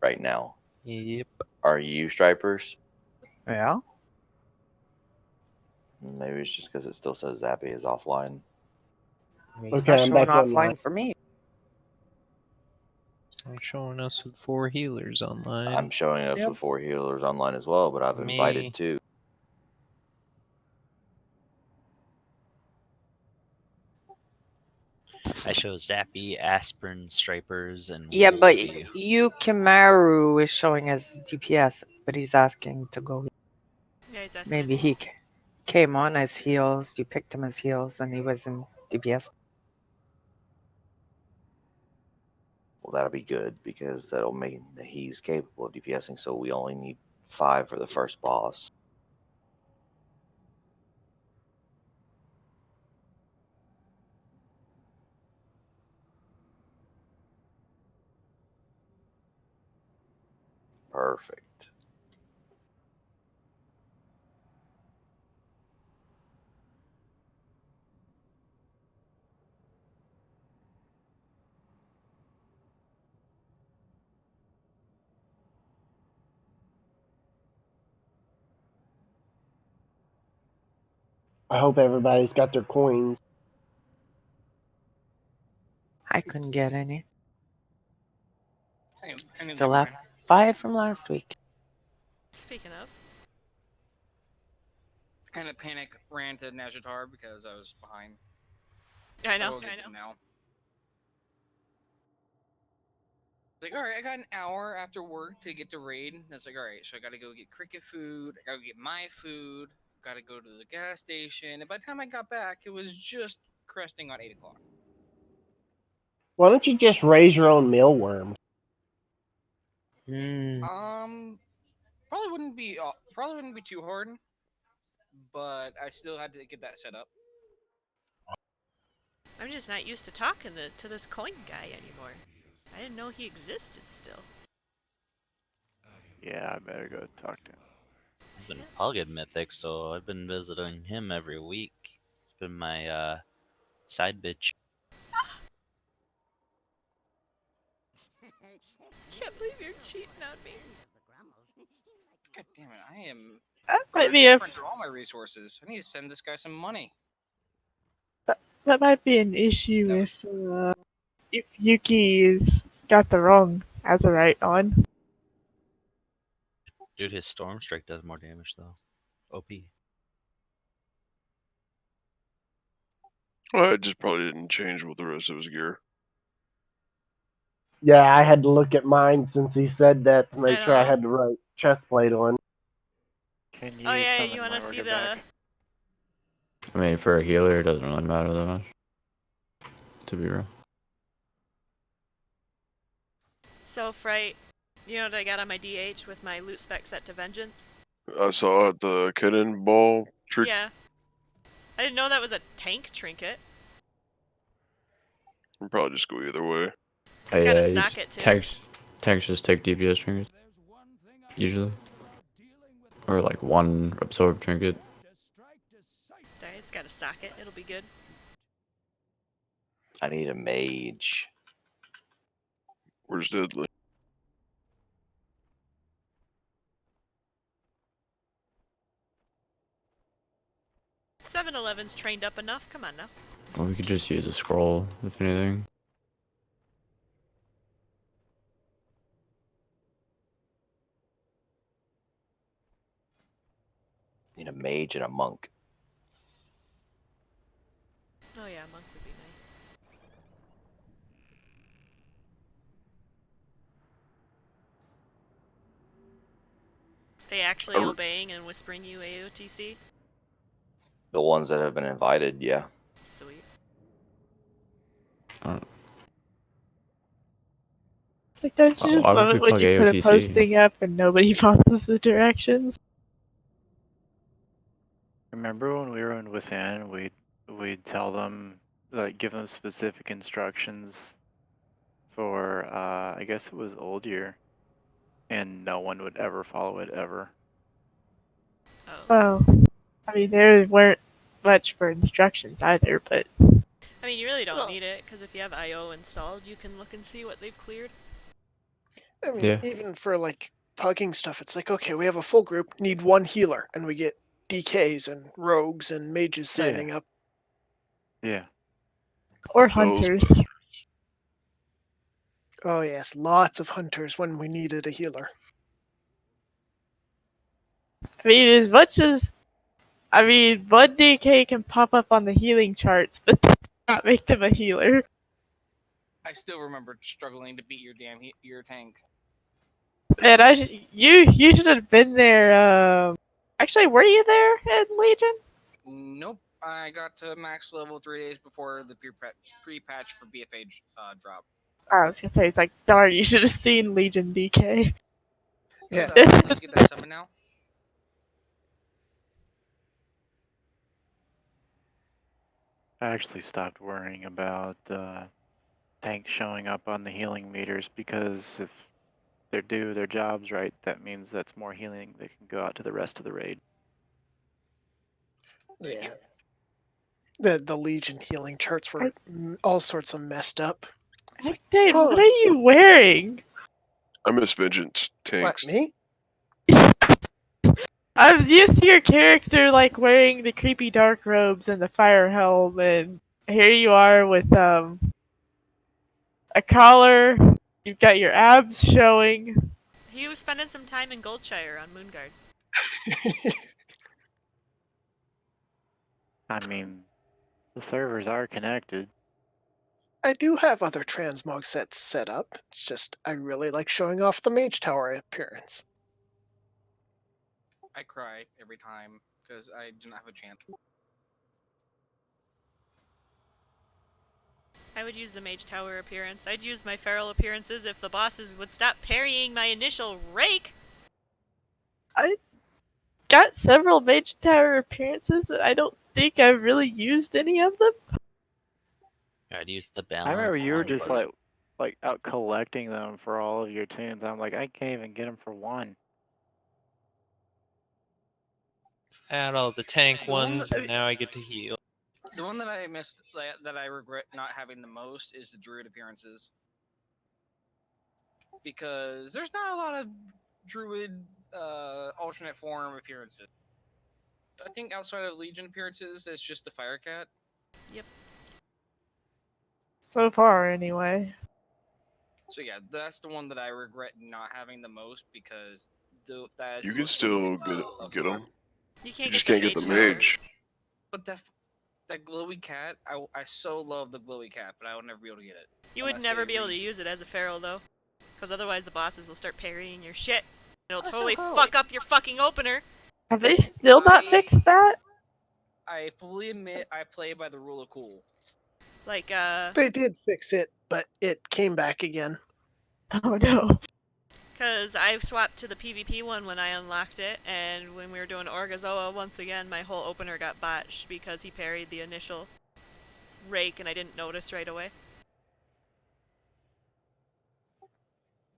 right now. Yep. Are you stripers? Yeah. Maybe it's just because it still says Zappy is offline. He's Okay, not I'm showing back online. offline for me. I'm showing us with 4 healers online. I'm showing us Yep. with 4 healers online as well, but I've Me. invited 2. I show Zappy, Aspirin, Stripers, and Yeah, but Wolfie. Yukimaru is showing as DPS, but he's asking to go. Yeah, he's asking. Maybe he came on as heals. You picked him as heals, and he was in DPS. Well, that'll be good because that'll mean that he's capable of DPSing, so we only need 5 for the first boss. Perfect. I hope everybody's got their coins. I couldn't get any. I didn't Still get have mine. 5 from last week. Speaking of, I kind of panic ran to Najatar because I was behind. I know. We'll get them now. Like, all right, I got an hour after work to get to raid. That's like, all right, so I got to go get cricket food. I got to get my food. Got to go to the gas station. And by the time I got back, it was just cresting on 8 o'clock. Why don't you just raise your own mealworms? Probably wouldn't be too hard, but I still had to get that set up. I'm just not used to talking to this coin guy anymore. I didn't know he existed still. Yeah, I better go talk to him. I've been plugging Mythic, so I've been visiting him every week. It's been my side bitch. Can't believe you're cheating on me. God damn it, I am. That might be a through all my resources. I need to send this guy some money. that might be an issue if Yuki's got the wrong Azurite on. Dude, his Storm Strike does more damage though. OP. Well, it just probably didn't change with the rest of his gear. Yeah, I had to look at mine since he said that to make I sure I know. had the right chest plate on. Can you Oh yeah, summon you want to my see order the? back? I mean, for a healer, it doesn't really matter that much. To be real. So Fright, you know what I got on my DH with my loot spec set to Vengeance? I saw the cannonball trick. Yeah. I didn't know that was a tank trinket. I'll probably just go either way. It's got a you socket too. tanks just take DPS trinkets. Usually. Or like one absorb trinket. Alright, it's got a socket. It'll be good. I need a mage. Where's Diddley? $7-Eleven's trained up enough. Come on now. Well, we could just use a scroll, if anything. Need a mage and a monk. Oh yeah, monk would be nice. They actually obeying and whispering you AOTC? The ones that have been invited, yeah. Sweet. It's like, don't you just Why would love we it when plug you put a AOTC? posting up and nobody follows the directions? Remember when we were in Within, we'd tell them, like, give them specific instructions for, I guess it was Old Year, and no one would ever follow it, ever. Oh. Well, I mean, there weren't much for instructions either, but... I mean, you really don't need it, because if you have IO installed, you can look and see what they've cleared. I mean, Yeah. even for like pugging stuff, it's like, okay, we have a full group, need one healer, and we get DKs and rogues and mages signing up. Yeah. Or Those hunters. Oh yes, lots of hunters when we needed a healer. I mean, as much as one DK can pop up on the healing charts, but that does not make them a healer. I still remember struggling to beat your damn your tank. And you should have been there. Actually, were you there in Legion? Nope. I got to max level 3 days before the pre-patch for BFA drop. I was gonna say, it's like, darn, you should have seen Legion DK. Yeah. Let's get that summon now. I actually stopped worrying about tanks showing up on the healing meters because if they do their jobs right, that means that's more healing that can go out to the rest of the raid. Yeah. The Legion healing charts were all sorts of messed up. It's like, Dave, oh, what are you wearing? I miss Vengeance tanks. what, me? I was used to your character like wearing the creepy dark robes and the fire helm, and here you are with a collar. You've got your abs showing. He was spending some time in Goldshire on Moonguard. I mean, the servers are connected. I do have other transmog sets set up. It's just I really like showing off the mage tower appearance. I cry every time because I do not have a chance. I would use the Mage Tower appearance. I'd use my feral appearances if the bosses would stop parrying my initial rake. I got several Mage Tower appearances, and I don't think I've really used any of them. I'd use the balance. I remember you were on, just but like out collecting them for all of your tunes. I'm like, I can't even get them for one. Add all the tank ones, and now I get to heal. The one that I missed, that I regret not having the most, is the druid appearances. Because there's not a lot of druid alternate form appearances. I think outside of Legion appearances, it's just the Firecat. Yep. So far, anyway. So yeah, that's the one that I regret not having the most because that is You the can most still limited of get them. You You can't just get can't get the Tower. mage. But that glowy cat, I so love the glowy cat, but I would never be able to get it. You would never be able to use it as a feral though, because otherwise the bosses will start parrying your shit. It'll That's totally so cool. fuck up your fucking opener. Have they still not fixed that? I fully admit I play by the rule of cool. Like, They did fix it, but it came back again. Oh no. because I swapped to the PvP one when I unlocked it, and when we were doing Orgazoa, once again, my whole opener got botched because he parried the initial rake and I didn't notice right away.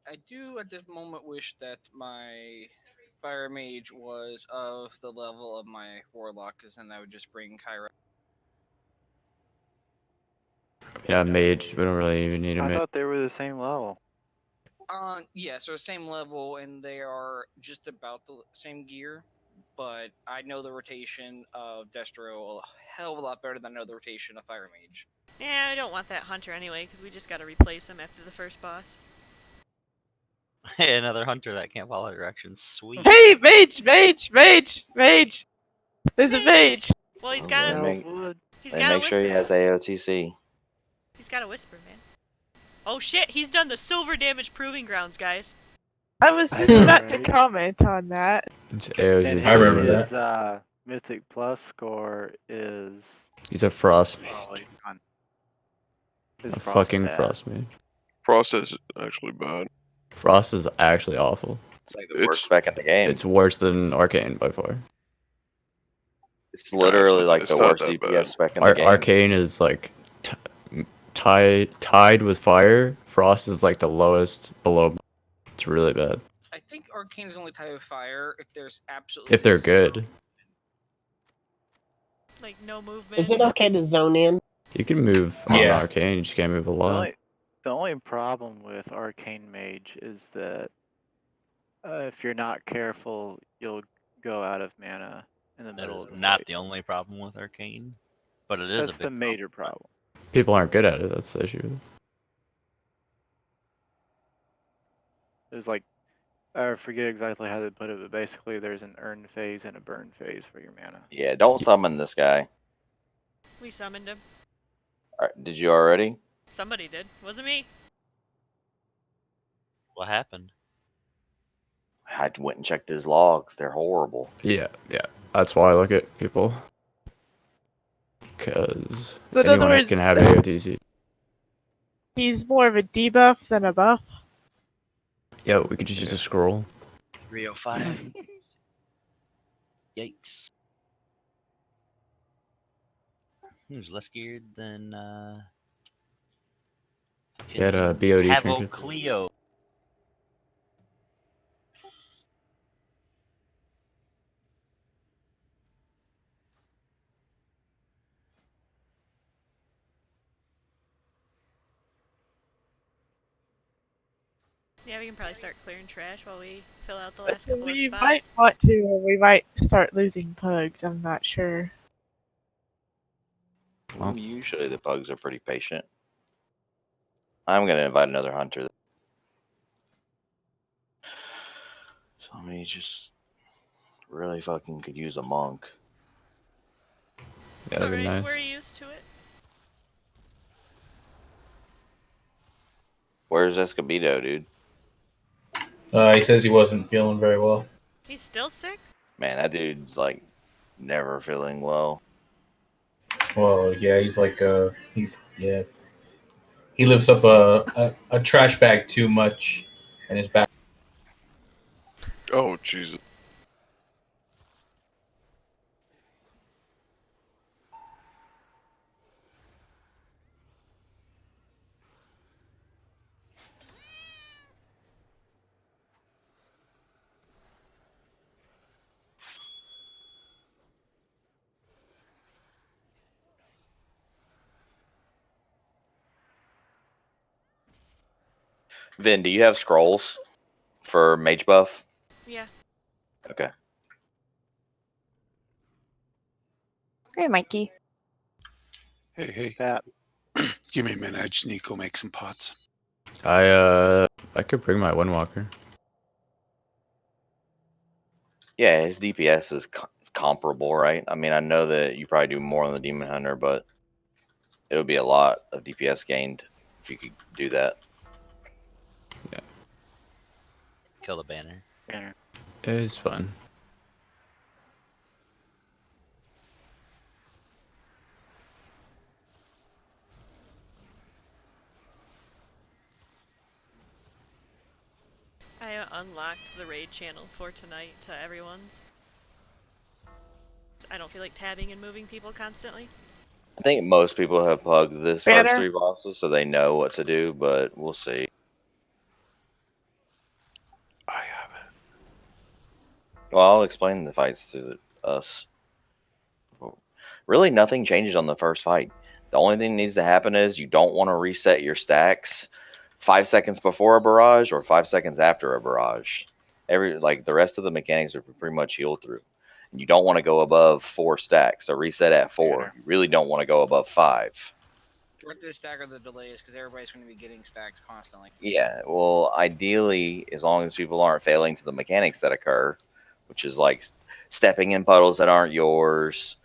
I do at this moment wish that my fire mage was of the level of my warlock, because then I would just bring Kyra. Yeah, mage. We don't really even need a I mage. thought they were the same level. Yeah, so same level, and they are just about the same gear. But I know the rotation of Destro a hell of a lot better than I know the rotation of Fire Mage. Yeah, I don't want that hunter anyway, because we just gotta replace him after the first boss. Hey, another hunter that can't follow directions. Sweet. Hey, mage! There's a mage! Well, he's Well, got then a... make, He's then got a make sure he whisper. has AOTC. He's got a whisper, man. Oh shit, he's done the silver damage proving grounds, guys. I was just about to comment on that. It's And AOTC. I remember his Mythic Plus score is... He's a frost mage. Oh, his A frost fucking bad. frost mage. Frost is actually bad. Frost is actually awful. It's like the worst spec in the game. It's worse than Arcane by far. It's literally like it's the not worst that DPS bad. spec in the game. Arcane is like tied with fire. Frost is like the lowest below. It's really bad. I think Arcane's only type of fire if there's absolutely... If they're good. Like, no movement. Is it okay to zone in? You can move on Yeah. Arcane, you just can't move a lot. The only problem with Arcane Mage is that if you're not careful, you'll go out of mana in the middle That is of the not fight. the only problem with Arcane, but it is That's a big the major problem. People aren't good at it. That's the issue. There's like, I forget exactly how they put it, but basically there's an earn phase and a burn phase for your mana. Yeah, don't summon this guy. We summoned him. Did you already? Somebody did. Wasn't me. What happened? I went and checked his logs. They're horrible. Yeah. That's why I look at people. Because So in other anyone words, can have AOTC. he's more of a debuff than a buff. Yeah, we could just use a scroll. 305. Yikes. Who's less geared than He had a BOD Havo trinket. Cleo. Yeah, we can probably start clearing trash while we fill out the last So couple of we spots. might want to, or we might start losing pugs. I'm not sure. Well. Usually the pugs are pretty patient. I'm gonna invite another hunter. Somebody just really fucking could use a monk. Yeah, It's that'd be alright, nice. we're used to it. Where's Escobedo, dude? He says he wasn't feeling very well. He's still sick? Man, that dude's like never feeling well. Well, yeah, he's like he lifts up a trash bag too much, and his back. Oh, Jesus. Vin, do you have scrolls for mage buff? Yeah. Okay. Hey, Mikey. Hey. That. Give me a minute. I just need to go make some pots. I could bring my Windwalker. Yeah, his DPS is comparable, right? I mean, I know that you probably do more on the Demon Hunter, but it would be a lot of DPS gained if you could do that. Yeah. Kill the banner. It's fun. I unlocked the raid channel for tonight to everyone's. I don't feel like tabbing and moving people constantly. I think most people have plugged this Banner. first 3 bosses, so they know what to do, but we'll see. I haven't. Well, I'll explain the fights to us. Really, nothing changes on the first fight. The only thing that needs to happen is you don't want to reset your stacks 5 seconds before a barrage or 5 seconds after a barrage. The rest of the mechanics are pretty much healed through. And you don't want to go above 4 stacks, so reset at 4. You really don't want to go above 5. We're going to stagger the delays because everybody's going to be getting stacks constantly. Yeah, well, ideally, as long as people aren't failing to the mechanics that occur, which is like stepping in puddles that aren't yours,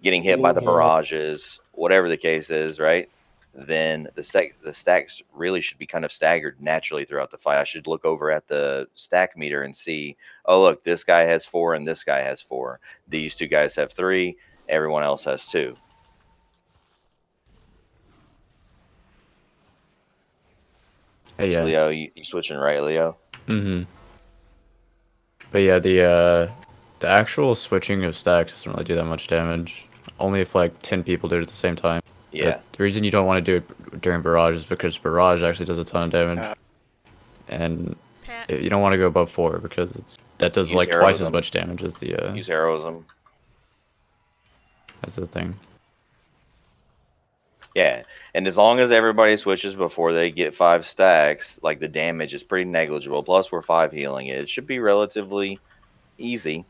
getting hit by the barrages, whatever the case is, right? Then the stacks really should be kind of staggered naturally throughout the fight. I should look over at the stack meter and see, oh, look, this guy has 4 and this guy has 4. These 2 guys have 3. Everyone else has 2. Hey, yeah. Leo, you switching right, Leo? Mm-hmm. But yeah, the actual switching of stacks doesn't really do that much damage. Only if like 10 people do it at the same time. Yeah. But the reason you don't want to do it during barrage is because barrage actually does a ton of damage. And you don't want to go above 4 because that does Use like twice as heroism. much damage as the Use heroism. as the thing. Yeah, and as long as everybody switches before they get 5 stacks, like the damage is pretty negligible. Plus, we're 5 healing it. It should be relatively easy.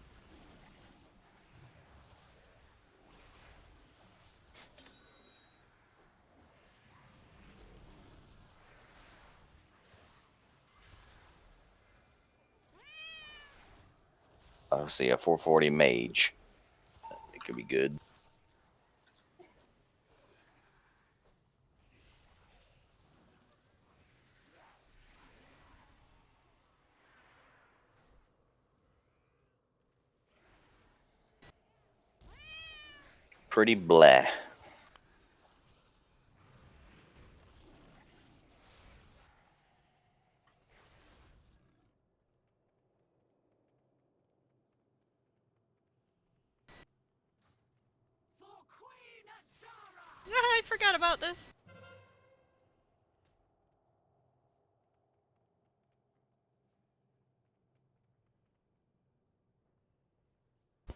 See a 440 mage. It could be good. Pretty blah. I forgot about this.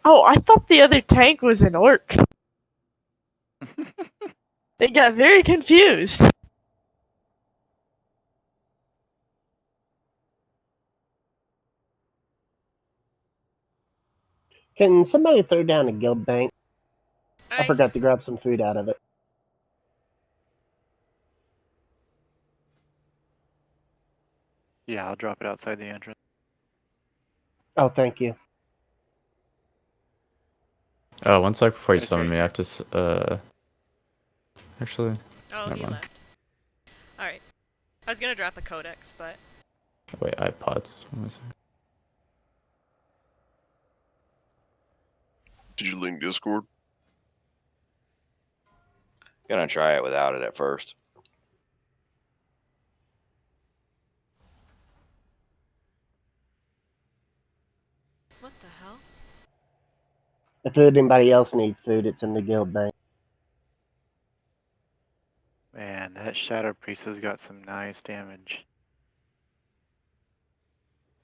Oh, I thought the other tank was an orc. They got very confused. Can somebody throw down a guild bank? I Alright. forgot to grab some food out of it. Yeah, I'll drop it outside the entrance. Oh, thank you. Oh, 1 sec before you It's summon right me, I here. have to, actually, Oh, never he mind. left. Alright. I was gonna drop a codex, but Wait, I have pods. Let me see. Did you link Discord? Gonna try it without it at first. what the hell? If anybody else needs food, it's in the guild bank. Man, that Shadow Priest has got some nice damage.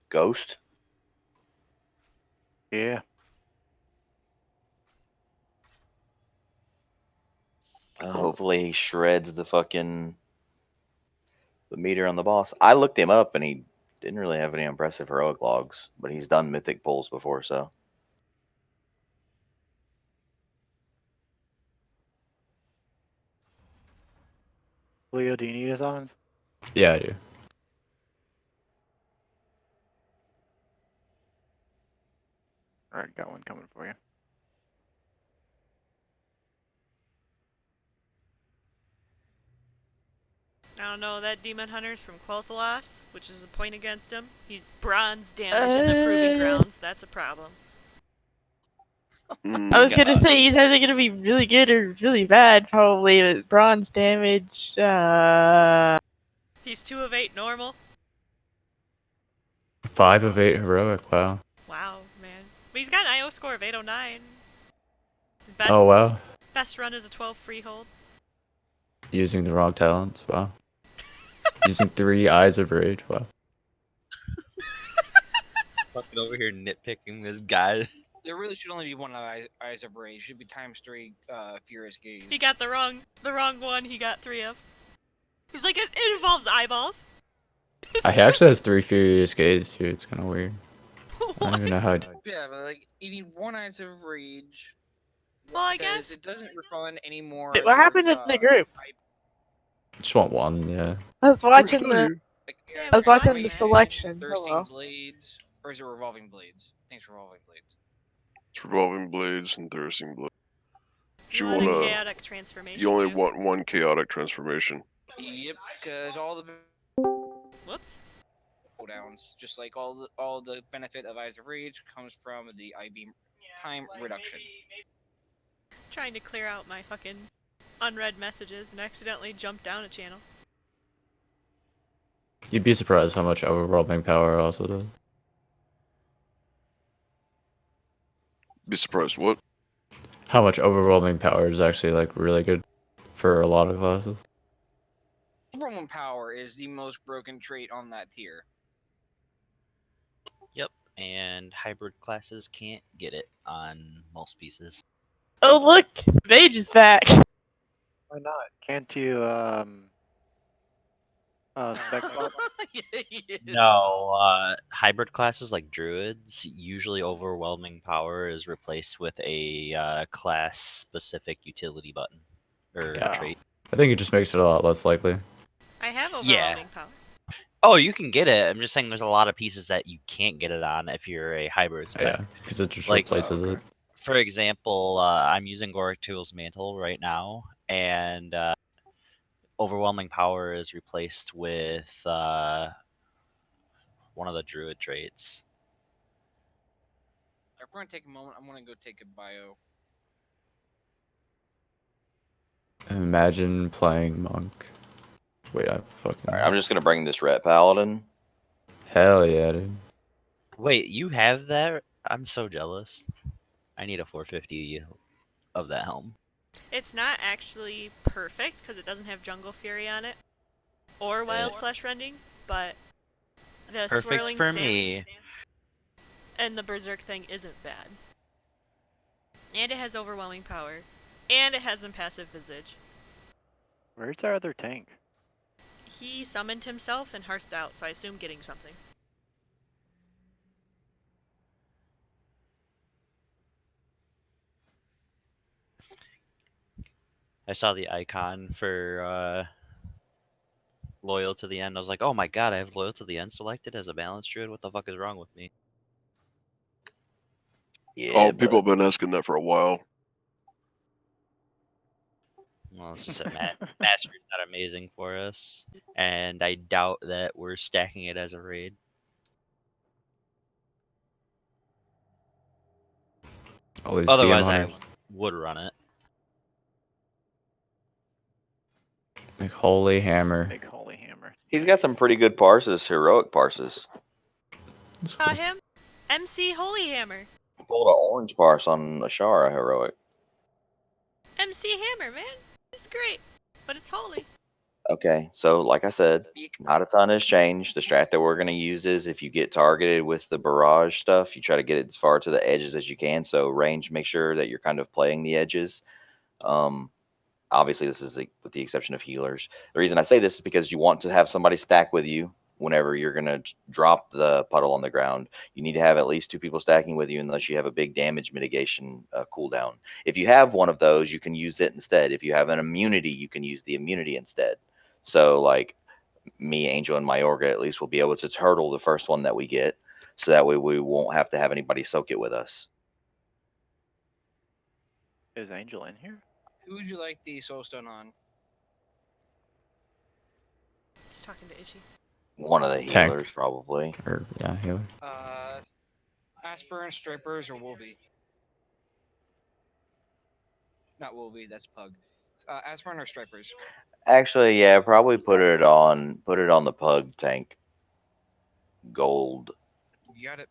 Ghost? Yeah. Hopefully he shreds the meter on the boss. I looked him up and he didn't really have any impressive heroic logs, but he's done mythic pulls before, so. Leo, do you need his on? Yeah, I do. Alright, got one coming for you. I don't know, that demon hunter's from Quel'Thalas, which is a point against him. He's bronze damage in the proving grounds. That's a problem. I was gonna say he's either gonna be really good or really bad, probably with bronze damage. He's 2 of 8 normal. 5 of 8 heroic, wow. Wow, man. But he's got an IO score of 809. His Oh, wow. best run is a 12 freehold. Using the wrong talents, wow. Using 3 Eyes of Rage, wow. Fucking over here nitpicking this guy. There really should only be one Eyes of Rage. It should be times 3 Furious Gaze. He got the wrong one. He got 3 of. He's like, it involves eyeballs. He actually has 3 Furious Gaze, too. It's kind of weird. I don't even know how. Yeah, but like you need 1 Eyes of Rage. Well, I because guess it doesn't respond anymore. Wait, what happened in the group? Just want 1, yeah. I was watching the. Yeah, I was we're watching trying, the man. selection. Oh Thirsting well. Blades, or is it Revolving Blades? I think it's Revolving Blades. It's Revolving Blades and Thirsting Blades. You want a chaotic transformation. You only too? want 1 chaotic transformation. Yep, because all the Whoops. cooldowns, just like all the benefit of Eyes of Rage comes from the I-beam time reduction. Trying to clear out my fucking unread messages and accidentally jumped down a channel. You'd be surprised how much overwhelming power also does. Be surprised what? How much overwhelming power is actually like really good for a lot of classes. Overwhelming Power is the most broken trait on that tier. Yep, and hybrid classes can't get it on most pieces. Oh look, Mage is back. Why not? Can't you spec swap? No, hybrid classes like druids, usually overwhelming power is replaced with a class-specific utility button or Yeah. trait. I think it just makes it a lot less likely. I have Yeah. overwhelming power. Oh, you can get it. I'm just saying there's a lot of pieces that you can't get it on if you're a hybrid spec. Yeah, because it just Like, replaces it. For example, I'm using Goriktil's Mantle right now, and overwhelming power is replaced with one of the druid traits. Everyone take a moment. I'm gonna go take a bio. Imagine playing monk. Wait, I fucking. Alright, I'm just gonna bring this ret paladin. Hell yeah, dude. Wait, you have that? I'm so jealous. I need a 450 of that helm. It's not actually perfect because it doesn't have Jungle Fury on it or Wild Flesh Rending, but the Perfect swirling for sand me. and the Berserk thing isn't bad. And it has overwhelming power. And it has impassive visage. Where's our other tank? He summoned himself and hearthed out, so I assume getting something. I saw the icon for loyal to the end. I was like, oh my god, I have loyal to the end selected as a balanced druid. What the fuck is wrong with me? Yeah, Oh, people have been asking that for a while. Well, it's just that Master's not amazing for us, and I doubt that we're stacking it as a raid. Otherwise, I would run it. Like holy hammer. Big holy hammer. He's got some pretty good parses, heroic parses. Saw him? MC Holy Hammer. Pulled an orange parse on Ashara heroic. MC Hammer, man. It's great. But it's holy. Okay, so like I said, not a ton has changed. The strat that we're going to use is if you get targeted with the barrage stuff, you try to get it as far to the edges as you can. So range, make sure that you're kind of playing the edges. Obviously, this is with the exception of healers. The reason I say this is because you want to have somebody stack with you whenever you're going to drop the puddle on the ground. You need to have at least 2 people stacking with you unless you have a big damage mitigation cooldown. If you have one of those, you can use it instead. If you have an immunity, you can use the immunity instead. So like me, Angel, and Mayorga at least will be able to turtle the first one that we get. So that way we won't have to have anybody soak it with us. Is Angel in here? Who would you like the soulstone on? He's talking to Ishi. One of the Tank. healers, probably. Or, yeah, healer. Aspirant, Stripers, or Wolvie? Not Wolvie, that's Pug. Aspirant or Stripers? Actually, yeah, probably put it on the pug tank. Gold You got it.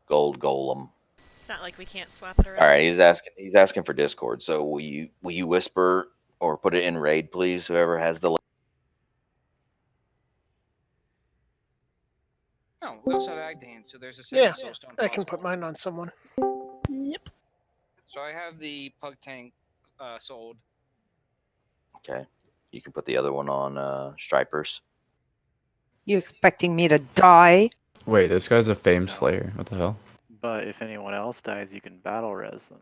gold golem. It's not like we can't swap it around. All right, he's asking for Discord. So will you whisper or put it in raid, please? Whoever has the. No, we also have Agdan, so there's a Yeah, second soulstone I can possible. put mine on someone. Yep. So I have the Pug tank sold. Okay, you can put the other one on Stripers. You expecting me to die? Wait, this guy's a fame slayer. What the hell? But if anyone else dies, you can battle res them.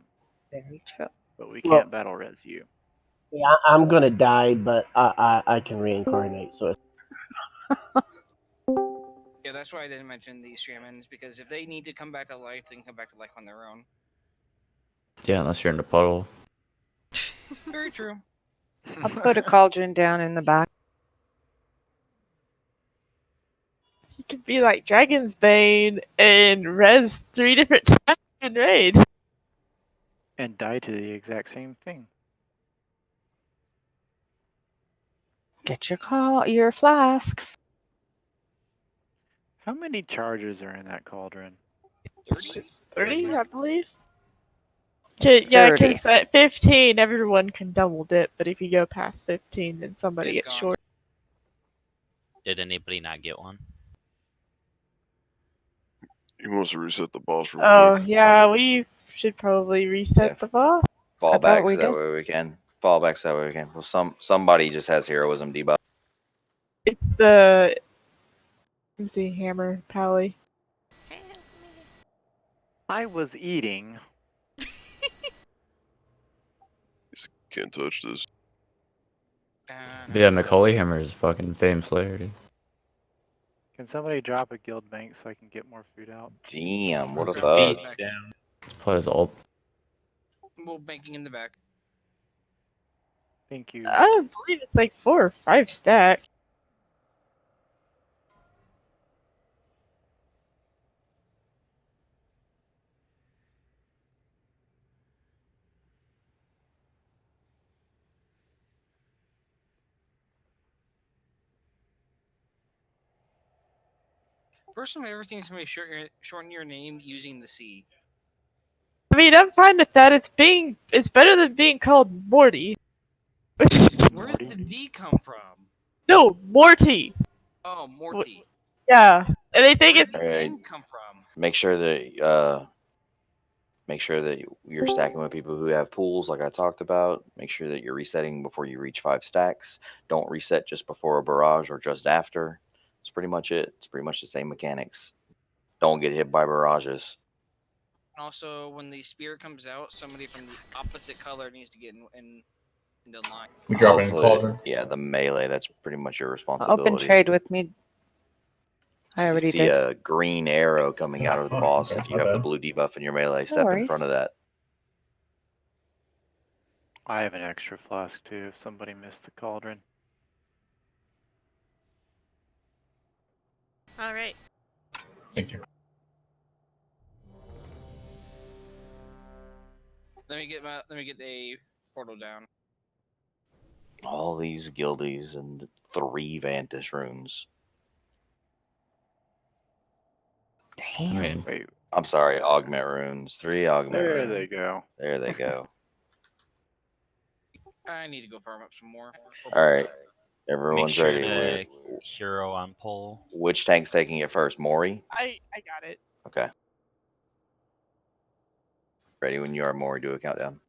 Very true. But we Well- can't battle res you. Yeah, I'm gonna die, but I can reincarnate. So Yeah, that's why I didn't mention the shamans, because if they need to come back to life, they can come back to life on their own. Yeah, unless you're in the puddle. Very true. I'll put a cauldron down in the back. You could be like Dragon's Bane and res 3 different times in raid. And die to the exact same thing. Get your flasks. How many charges are in that cauldron? 30, I believe. It's Yeah, 30. because at 15, everyone can double dip, but if you go past 15, then somebody It's gets gone. short. Did anybody not get one? He wants to reset the boss real Oh, quick. yeah, we should probably reset Yeah. the boss. Fall I thought back we so that did. way we can. Fallbacks that way again. Well, somebody just has heroism debuff. It's the MC Hammer Pally. I was eating. Can't touch this. Yeah, Macaulay Hammer is fucking fame slayer, dude. Can somebody drop a guild bank so I can get more food out? Damn, what a So thug. back. Let's play his ult. Well, banking in the back. Thank you. I believe it's like 4 or 5 stacks. First time I've ever seen somebody shorten your name using the C. I mean, I'm fine with that. It's better than being called Morty. Where does the D come from? No, Morty. Oh, Morty. Yeah, and I think Where it's did the Alright. N come from? Make sure that you're stacking with people who have pools, like I talked about. Make sure that you're resetting before you reach 5 stacks. Don't reset just before a barrage or just after. That's pretty much it. It's pretty much the same mechanics. Don't get hit by barrages. Also, when the spear comes out, somebody from the opposite color needs to get in the line. We drop it in Hopefully, cauldron. yeah, the melee. That's pretty much your Open responsibility. trade with me. I You already see did. a green arrow coming out of the fuck, boss. okay, If you my have the bad. blue debuff in your melee, No step in worries. front of that. I have an extra flask too if somebody missed the cauldron. All right. Thank you. Let me get a portal down. All these guildies and 3 Vantage runes. I Damn. mean, Wait, I'm sorry, augment runes. 3 augment there runes. they go. There they go. I need to go farm up some more. Alright. Make Everyone's sure ready. to hero on pole. Which tank's taking it first? Mori? I got it. Okay. Ready when you are, Mori. Do a countdown.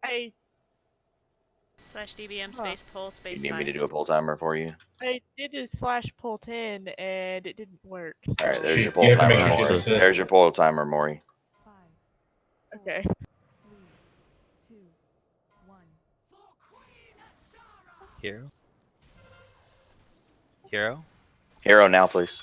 I /DBM space pull You space need me 5. to do a pull timer for you? did a /pull 10 and it didn't work. Alright, So. there's your You pull have to make timer, sure she Mori. assists. There's your pull timer, Mori. Okay. Hero. Hero. Hero now, please.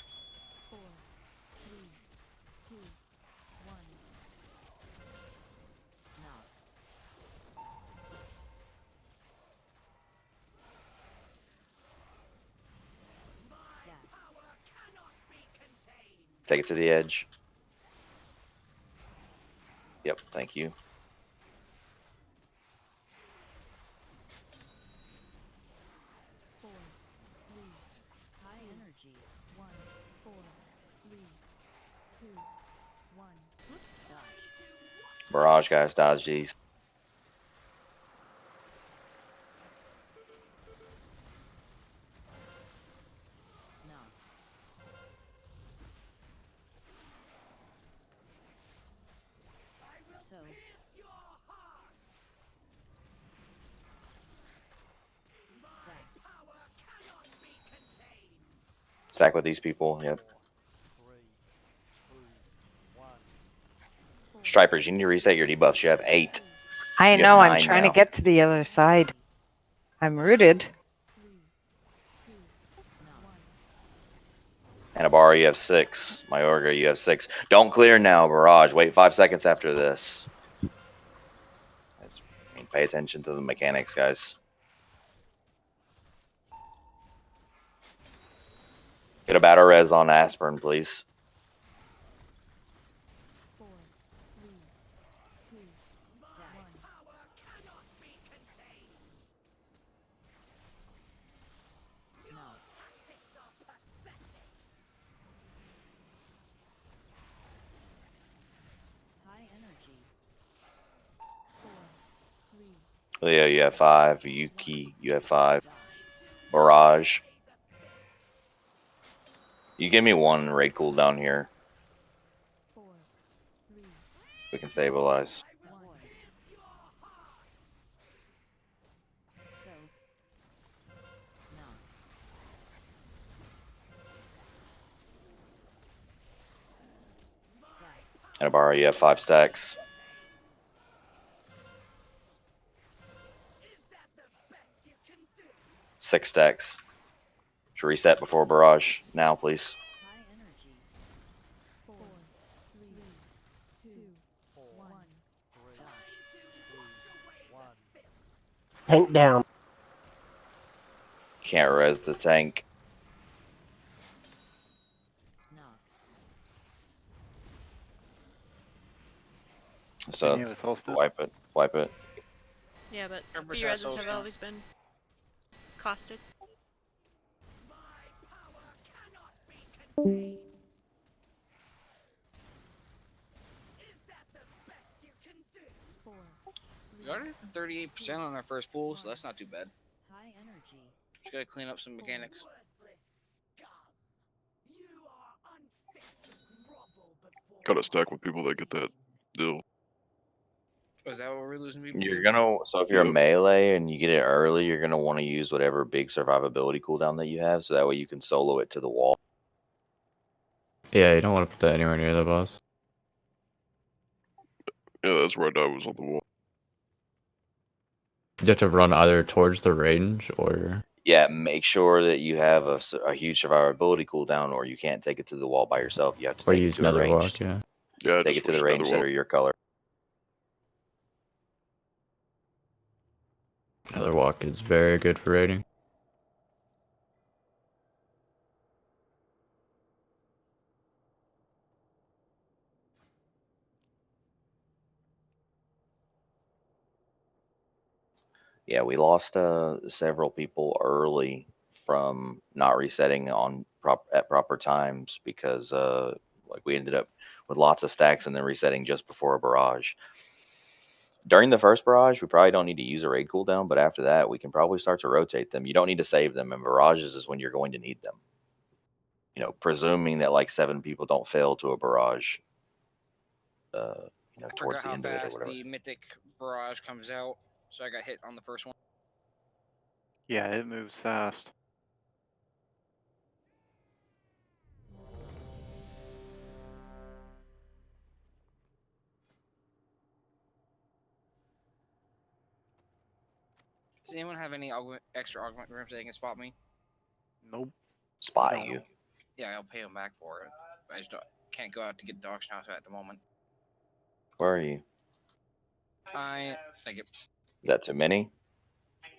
Take it to the edge. Yep, thank you. Barrage guys, dodge these. Stack with these people, yep. Stripers, you need to reset your debuffs. You have 8. I You have know. I'm 9 trying now. to get to the other side. I'm rooted. Anabara, you have 6. Mayorga, you have 6. Don't clear now, Barrage. Wait 5 seconds after this. Pay attention to the mechanics, guys. Get a battle res on Aspirin, please. Leo, you have 5. Yuki, you have 5. Barrage. You give me 1 raid cooldown here. We can stabilize. Anabara, you have 5 stacks. 6 stacks. To reset before barrage. Now, please. Tank down. Can't res the tank. So Any of us hosted? wipe it. Wipe it. Yeah, but 100% B-reses have hosted. always been costed. We got it 38% on our first pool, so that's not too bad. Just gotta clean up some mechanics. Gotta stack with people that get that deal. Was that what we're losing people You're to? gonna so if you're a Yep. melee and you get it early, you're gonna want to use whatever big survivability cooldown that you have, so that way you can solo it to the wall. Yeah, you don't want to put that anywhere near the boss. Yeah, that's where I died, was on the wall. You have to run either towards the range or Yeah, make sure that you have a huge survivability cooldown, or you can't take it to the wall by yourself. You have to or take it use to a another range. walk. Yeah, Yeah, I Take just it to the switched range another that wall. are your color. another walk is very good for raiding. Yeah, we lost several people early from not resetting at proper times because like we ended up with lots of stacks and then resetting just before a barrage. During the first barrage, we probably don't need to use a raid cooldown, but after that, we can probably start to rotate them. You don't need to save them, and barrages is when you're going to need them. You know, presuming that like 7 people don't fail to a barrage. You know, I towards forgot the how end of it or fast whatever. the Mythic barrage comes out, so I got hit on the first one. Yeah, it moves fast. Does anyone have any extra augment rooms that they can spot me? Nope. Spot No. you. Yeah, I'll pay them back for it. I just can't go out to get the auction house at the moment. Where are you? Thank you. Is that too many?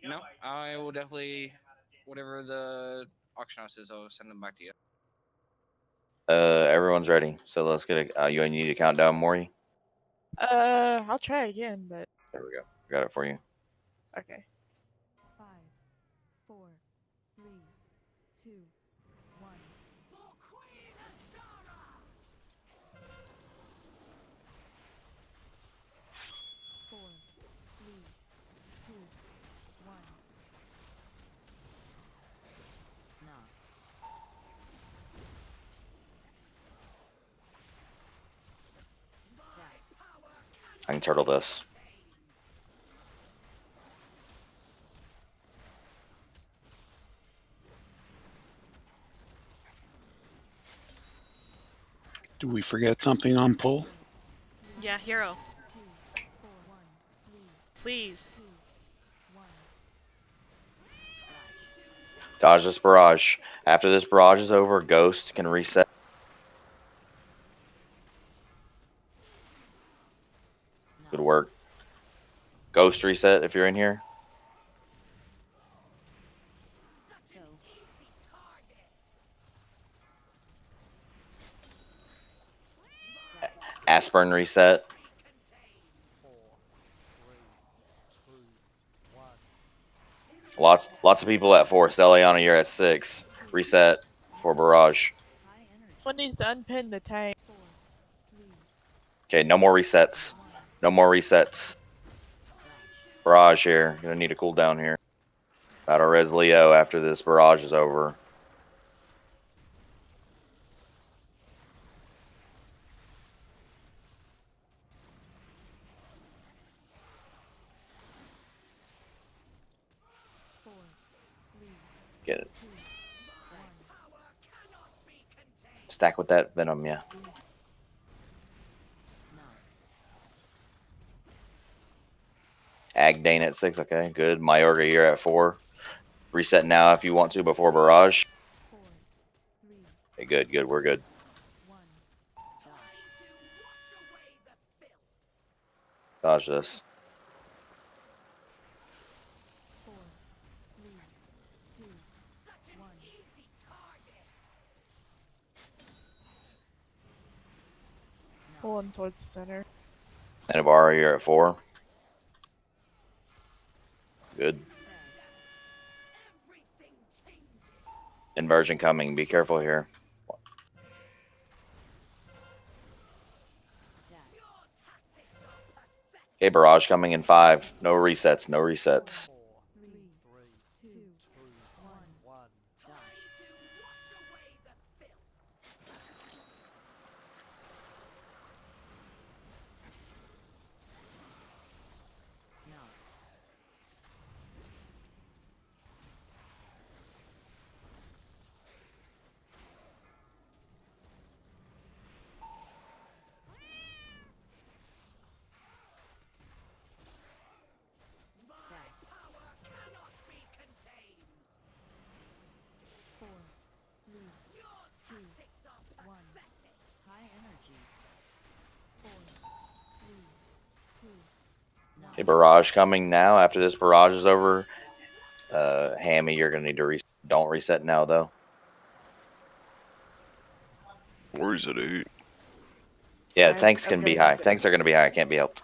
No, I will definitely, whatever the auction house is, I'll send them back to you. Everyone's ready. So let's get a. You need a countdown, Maury? I'll try again, but There we go. Got it for you. okay. 5, 4, 3, 2, 1. Four, three, two, one. No. I can turtle this. Do we forget something on pull? Yeah, hero. Please. Dodge this barrage. After this barrage is over, Ghost can reset. Good work. Ghost reset if you're in here. Aspirin reset. Lots of people at 4. Steliana, you're at 6. Reset for barrage. One needs to unpin the tank. Okay, no more resets. No more resets. Barrage here. Gonna need a cooldown here. Battle res Leo after this barrage is over. Get it. Stack with that venom, yeah. Dane at 6. Okay, good. Mayorga, you're at 4. Reset now if you want to before barrage. 4, 3, Okay, good, good. We're good. 1. Dodge this. 4, 3, 2, 1. Pulling towards the center. Anabara, you're at 4. Good. Inversion coming. Be careful here. Okay, barrage coming in 5. No resets. No resets. 3, 2, 1. Four, three, two, one. High energy. 4, 3, 2, 1. Okay, barrage coming now. After this barrage is over, Hammy, you're gonna need to don't reset now though. Warriors at 8. Yeah, I'm- tanks I'm can be gonna- high. Tanks are gonna be high. Can't be helped.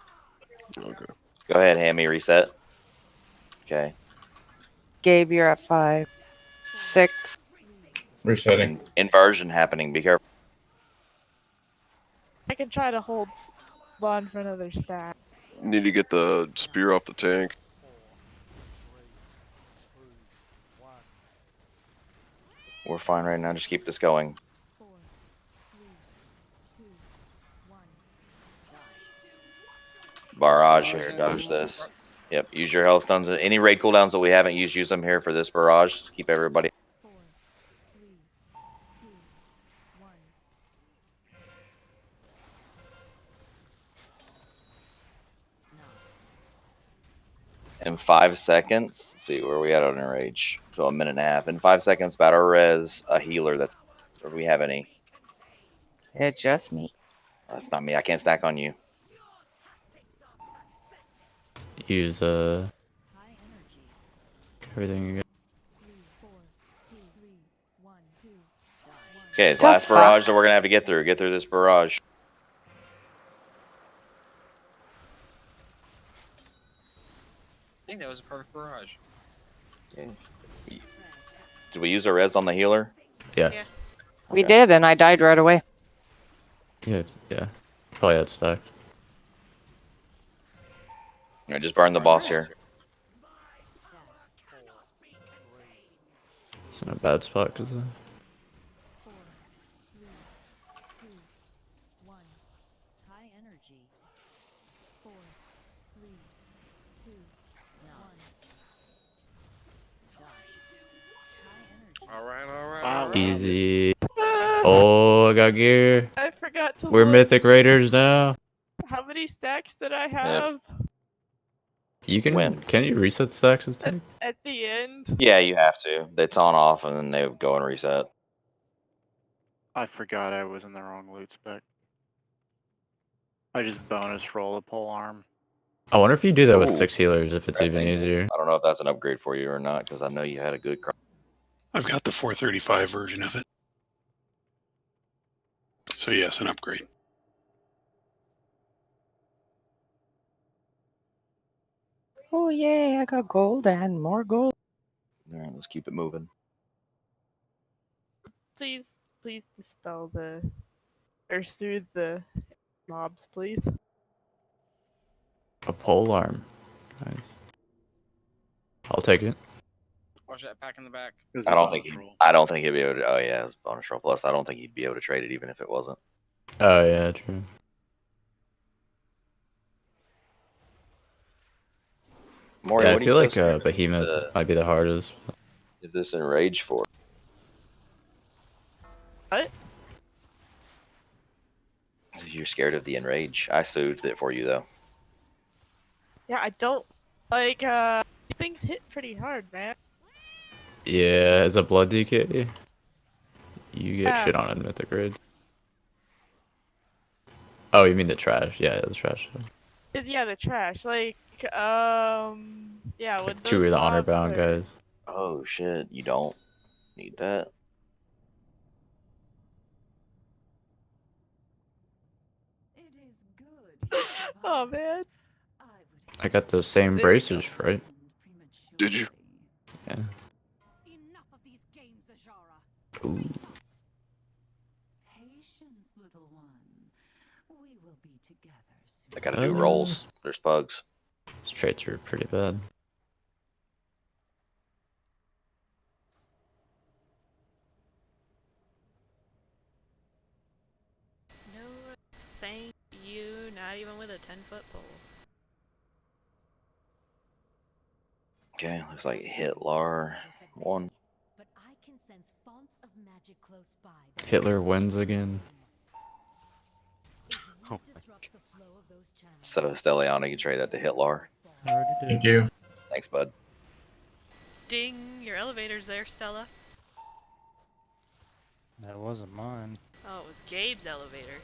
Okay. Go ahead, Hammy. Reset. Okay. Gabe, you're at 5. 6. Resetting. Inversion happening. Be careful. I can try to hold on for another stack. Need to get the spear off the tank. We're fine right now. Just keep this going. 4, 3, 2, 1. Barrage here. Dodge this. Yep. Use your health stones. Any raid cooldowns that we haven't used, use them here for this barrage. Just keep everybody. 4, 3, 2, 1. In 5 seconds, let's see where we at on our rage. So a minute and a half. In 5 seconds, battle res a healer. That's. Or do we have any? It's just me. That's not me. I can't stack on you. Use High energy. everything you got. 3, 4, 2, 3, 1, 2. Okay, it's The last barrage fuck? that we're gonna have to get through. Get through this barrage. I think that was a perfect barrage. Okay. Did we use a res on the healer? Yeah. Yeah. We Okay. did, and I died right away. Yeah. Yeah. Probably had stacked. Yeah, just burn the boss here. It's in a bad spot because 4, 3, 2, 1. High energy. 4, 3, 2, 1. All right, all right. Wow. All right. easy. Oh, I got gear. I forgot to We're look. Mythic Raiders now. How many stacks did I have You can. When? Can you reset stacks as tank? at the end? Yeah, you have to. It's on off, and then they go and reset. I forgot I was in the wrong loot spec. I just bonus roll a pole arm. I wonder if you do that with Ooh. 6 healers, if it's That's even ain't- easier. I don't know if that's an upgrade for you or not, because I know you had a good. I've got the 435 version of it. So yes, an upgrade. Oh, yay, I got gold and more gold. All right, let's keep it moving. Please dispel the or soothe the mobs, please. A pole arm. Nice. I'll take it. Watch that pack in the back. I don't think. I don't think he'd be able to. Oh yeah, it's bonus roll plus. I don't think he'd be able to trade it even if it wasn't. Oh yeah, true. Maury, Yeah, I what are you feel so like scared of Behemoth might be the hardest. did this in rage for? What? You're scared of the enrage. I soothed it for you though. Yeah, I don't Like, things hit pretty hard, man. Yeah, as a blood DK, you get Yeah. shit on in Mythic raids. Oh, you mean the trash? Yeah, the trash. Yeah, the trash. Like, yeah, when Two those of the honor mobs bound are... guys. Oh shit, you don't need that. Oh, man. I got those same There you bracers, right? Did you? Yeah. Enough of these games, Ajara. Ooh. Patience, little one. We will be together soon. I gotta do rolls. There's bugs. These traits are pretty bad. No, thank you. Not even with a 10-foot pole. Okay, looks like Hitler won. But I can sense fonts of magic close by. Hitler wins again. Oh disrupt the flow of those channels. So Stelliana, you trade that to Hitler. Thank you. Thanks, bud. Ding! Your elevator's there, Stella. That wasn't mine. Oh, it was Gabe's elevator.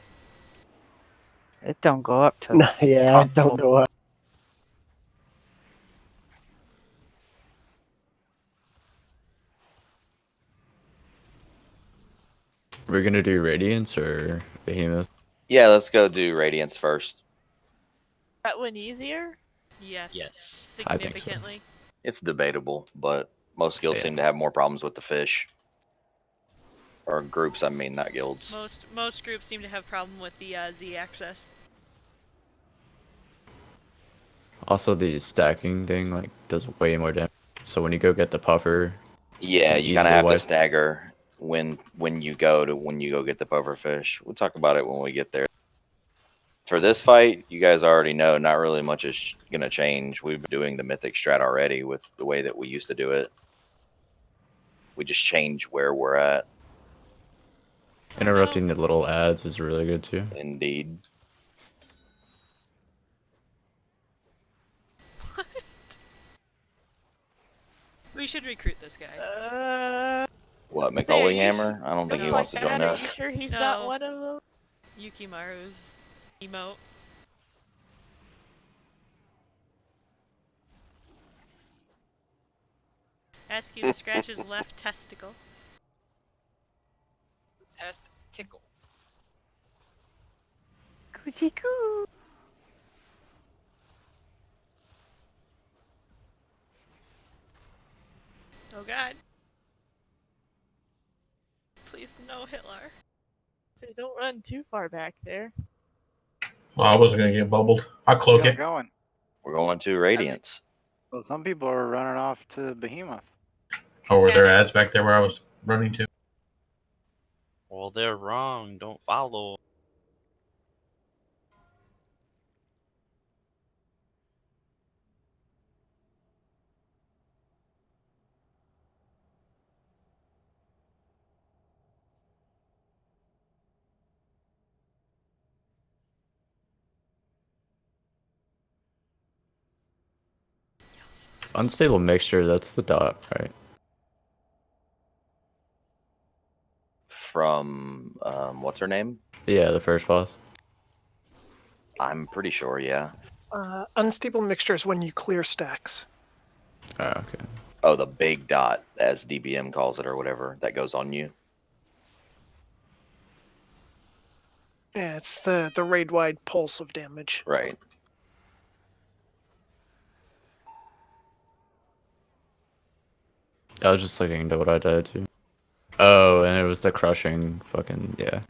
It don't go up to No, yeah, top don't floor. go up. We're gonna do Radiance or Behemoth? Yeah, let's go do Radiance first. That one easier? Yes. Yes. I think so. Significantly. It's debatable, but most guilds Yeah. seem to have more problems with the fish. Or groups, I mean, not guilds. Most groups seem to have problem with the Z access. Also, the stacking thing like does way more damage. So when you go get the puffer, Yeah, can you kind of easily have to wipe. stagger when you go get the pufferfish. We'll talk about it when we get there. For this fight, you guys already know not really much is gonna change. We've been doing the Mythic strat already with the way that we used to do it. We just change where we're at. Interrupting the little ads is really good too. Indeed. We should recruit this guy. What, Say, McCully are you Hammer? I don't think he Looks wants like to join that. Are us. you sure he's No. not one of them? Yukimaru's emote. Ask you to scratch his left testicle. Test tickle. Coochie coo. Oh god. Please no Hitler. So don't run too far back there. Well, I wasn't gonna get bubbled. I'll cloak Where it. going? We're going to Radiance. Well, some people are running off to Behemoth. Oh, were there ads back there where I was running to? Well, they're wrong. Don't follow. Unstable mixture, that's the dot, right? From what's her name? Yeah, the first boss. I'm pretty sure, yeah. Unstable mixture is when you clear stacks. Oh, okay. Oh, the big dot, as DBM calls it, or whatever, that goes on you. Yeah, it's the raid wide pulse of damage. Right. I was just looking into what I died to. Oh, and it was the crushing fucking, yeah.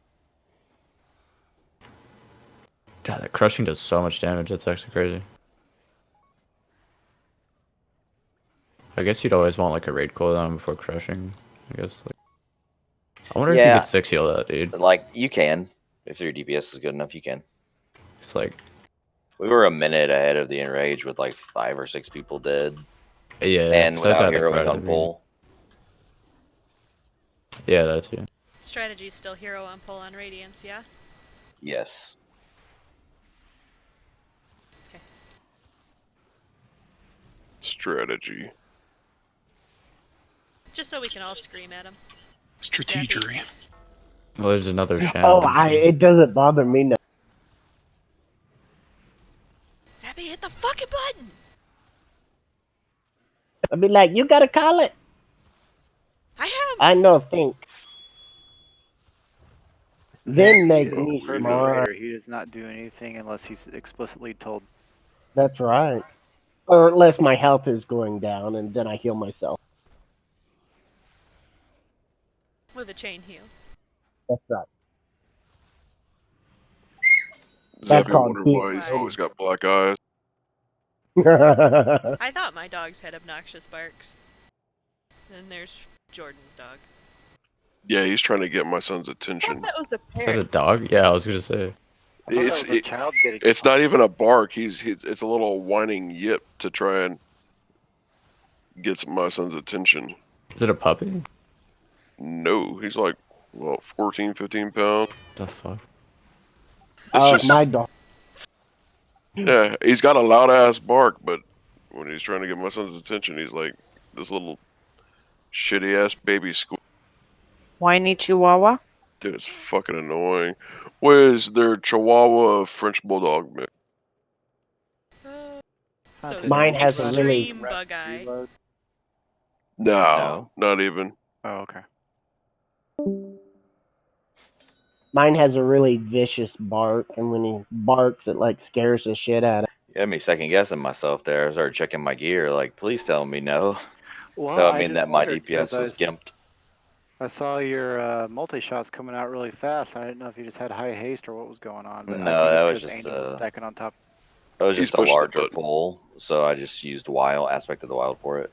God, that crushing does so much damage, that's actually crazy. I guess you'd always want like a raid cooldown before crushing, I guess. Like, I wonder if you could 6 heal that, dude. Like, you can. If your DPS is good enough, you can. It's like... We were a minute ahead of the enrage with like 5 or 6 people dead. Yeah, And 'cause I without died like heroing right at on the beginning. pull. Yeah, that too. Strategy's still hero on pull on Radiance, yeah? Yes. Okay. Strategy. Just so we can all scream at him. Strategery. Well, there's another Oh, channel. so- it doesn't bother me no. Zappy, hit the fucking button! I'd be like, you gotta call it. I am! I know, think. Zen make He is me the perfect smart. raider. He does not do anything unless he's explicitly told. That's right. Or unless my health is going down, and then I heal myself. With a chain heal. That's right. That's Zappy called wondered why he's always got black eyes. I thought my dogs had obnoxious barks. Then there's Jordan's dog. Yeah, he's trying to get my son's attention. That was a Is that a parrot. dog? Yeah, I was gonna say. I thought that It's was a child getting. it's not even a bark. It's a little whining yip to try and get my son's attention. Is it a puppy? No, he's like, well, 14, 15 pounds. The fuck? It's just, my dog. yeah, he's got a loud ass bark, but when he's trying to get my son's attention, he's like this little shitty ass baby squeak. Whiny Chihuahua. Dude, it's fucking annoying. Where's their Chihuahua French Bulldog mix? So Mine has a really extreme bug eye. No, not even. Oh, okay. Mine has a really vicious bark, and when he barks, it like scares the shit out of You had me second guessing myself there. I started checking my gear. Like, please tell me no. Well, That would I mean just that my wondered because DPS was gimped. I saw your multi-shots coming out really fast. I didn't know if you just had high haste or what was going on, but No, I think that it's was because just Angel was stacking on top. That was He's just a pushing the larger button. pull, so I just used wild aspect of the wild for it.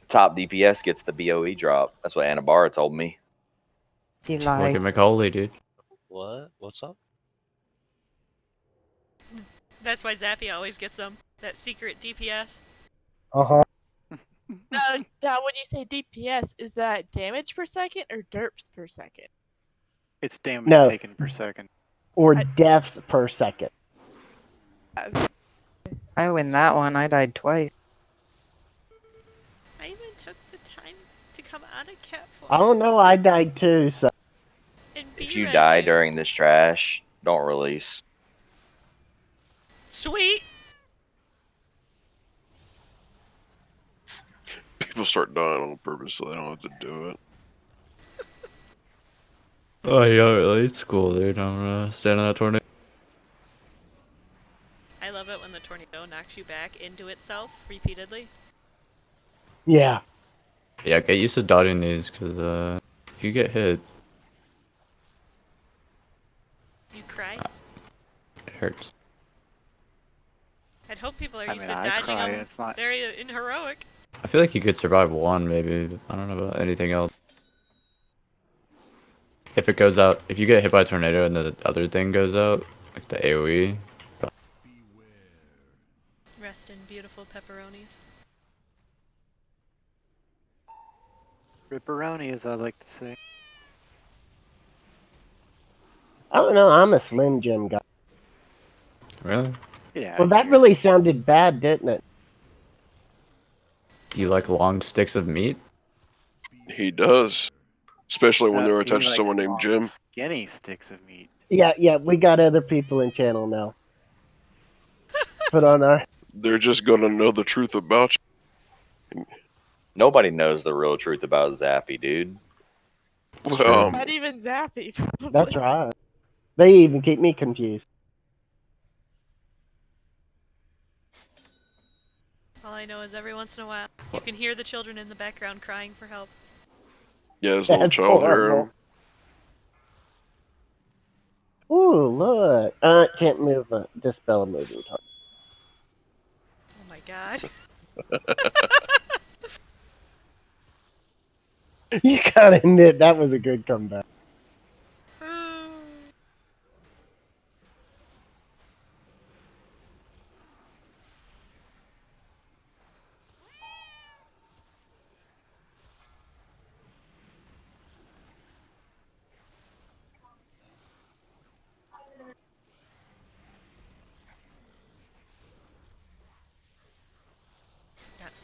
Top DPS gets the BOE drop. That's what Anabara told me. He Look lied. at McCauley, dude. What? What's up? That's why Zappy always gets them. That secret DPS. Uh-huh. Now, when you say DPS, is that damage per second or derps per second? It's damage No. taken per second. Or deaths per second. I win that one. I died twice. I even took the time to come out of cat form. Oh no, I died too, so. If you die during this trash, don't release. Sweet! People start dying on purpose so they don't have to do it. Oh, yeah, really? It's cool, dude. I'm stand on that tornado. I love it when the tornado knocks you back into itself repeatedly. Yeah. Yeah, get used to dodging these, because if you get hit, You cry? it hurts. I'd hope people are I used mean, to I dodging cry, them. and it's not- They're in heroic. I feel like you could survive one, maybe. I don't know about anything else. If it goes out, if you get hit by a tornado and the other thing goes out, like the AoE. Rest in beautiful pepperonis. Ripperoni, as I like to say. I don't know, I'm a Slim Jim guy. Really? Yeah. Well, that really sounded bad, didn't it? Do you like long sticks of meat? He does. Especially when they're He attached to likes someone named long, Jim. Skinny sticks of meat. Yeah, we got other people in channel now. Put on our. They're just gonna know the truth about you. Nobody knows the real truth about Zappy, dude. Well, Not even Zappy. Probably. That's right. They even keep me confused. All I know is every once in a while, you can hear the children in the background crying for help. yeah, his little That's child hear horrible. him. Ooh, look. Can't move. Dispel a moving target. Oh my god. You gotta admit that was a good comeback.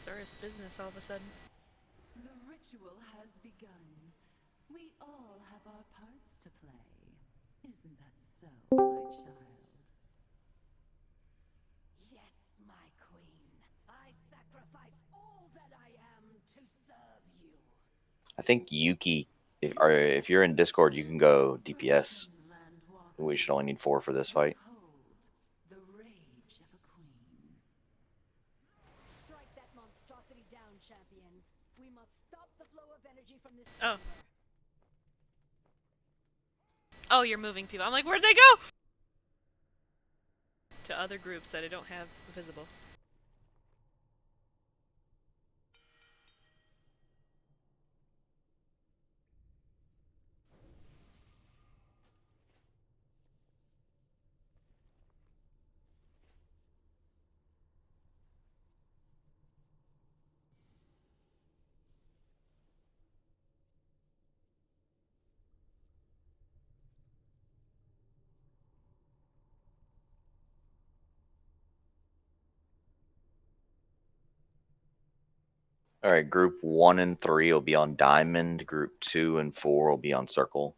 Brontosaurus business all of a sudden. The ritual has begun. We all have our parts to play. Isn't that so, my child? Yes, my queen. I sacrifice all that I am to serve you. I think Yuki, if you're in Discord, you can go DPS. We should only need 4 for this fight. The rage of a queen. Strike that monstrosity down, champions. We must stop the flow of energy from this. Oh. Oh, you're moving people. I'm like, where'd they go? To other groups that I don't have visible. All right, group 1 and 3 will be on diamond. Group 2 and 4 will be on circle.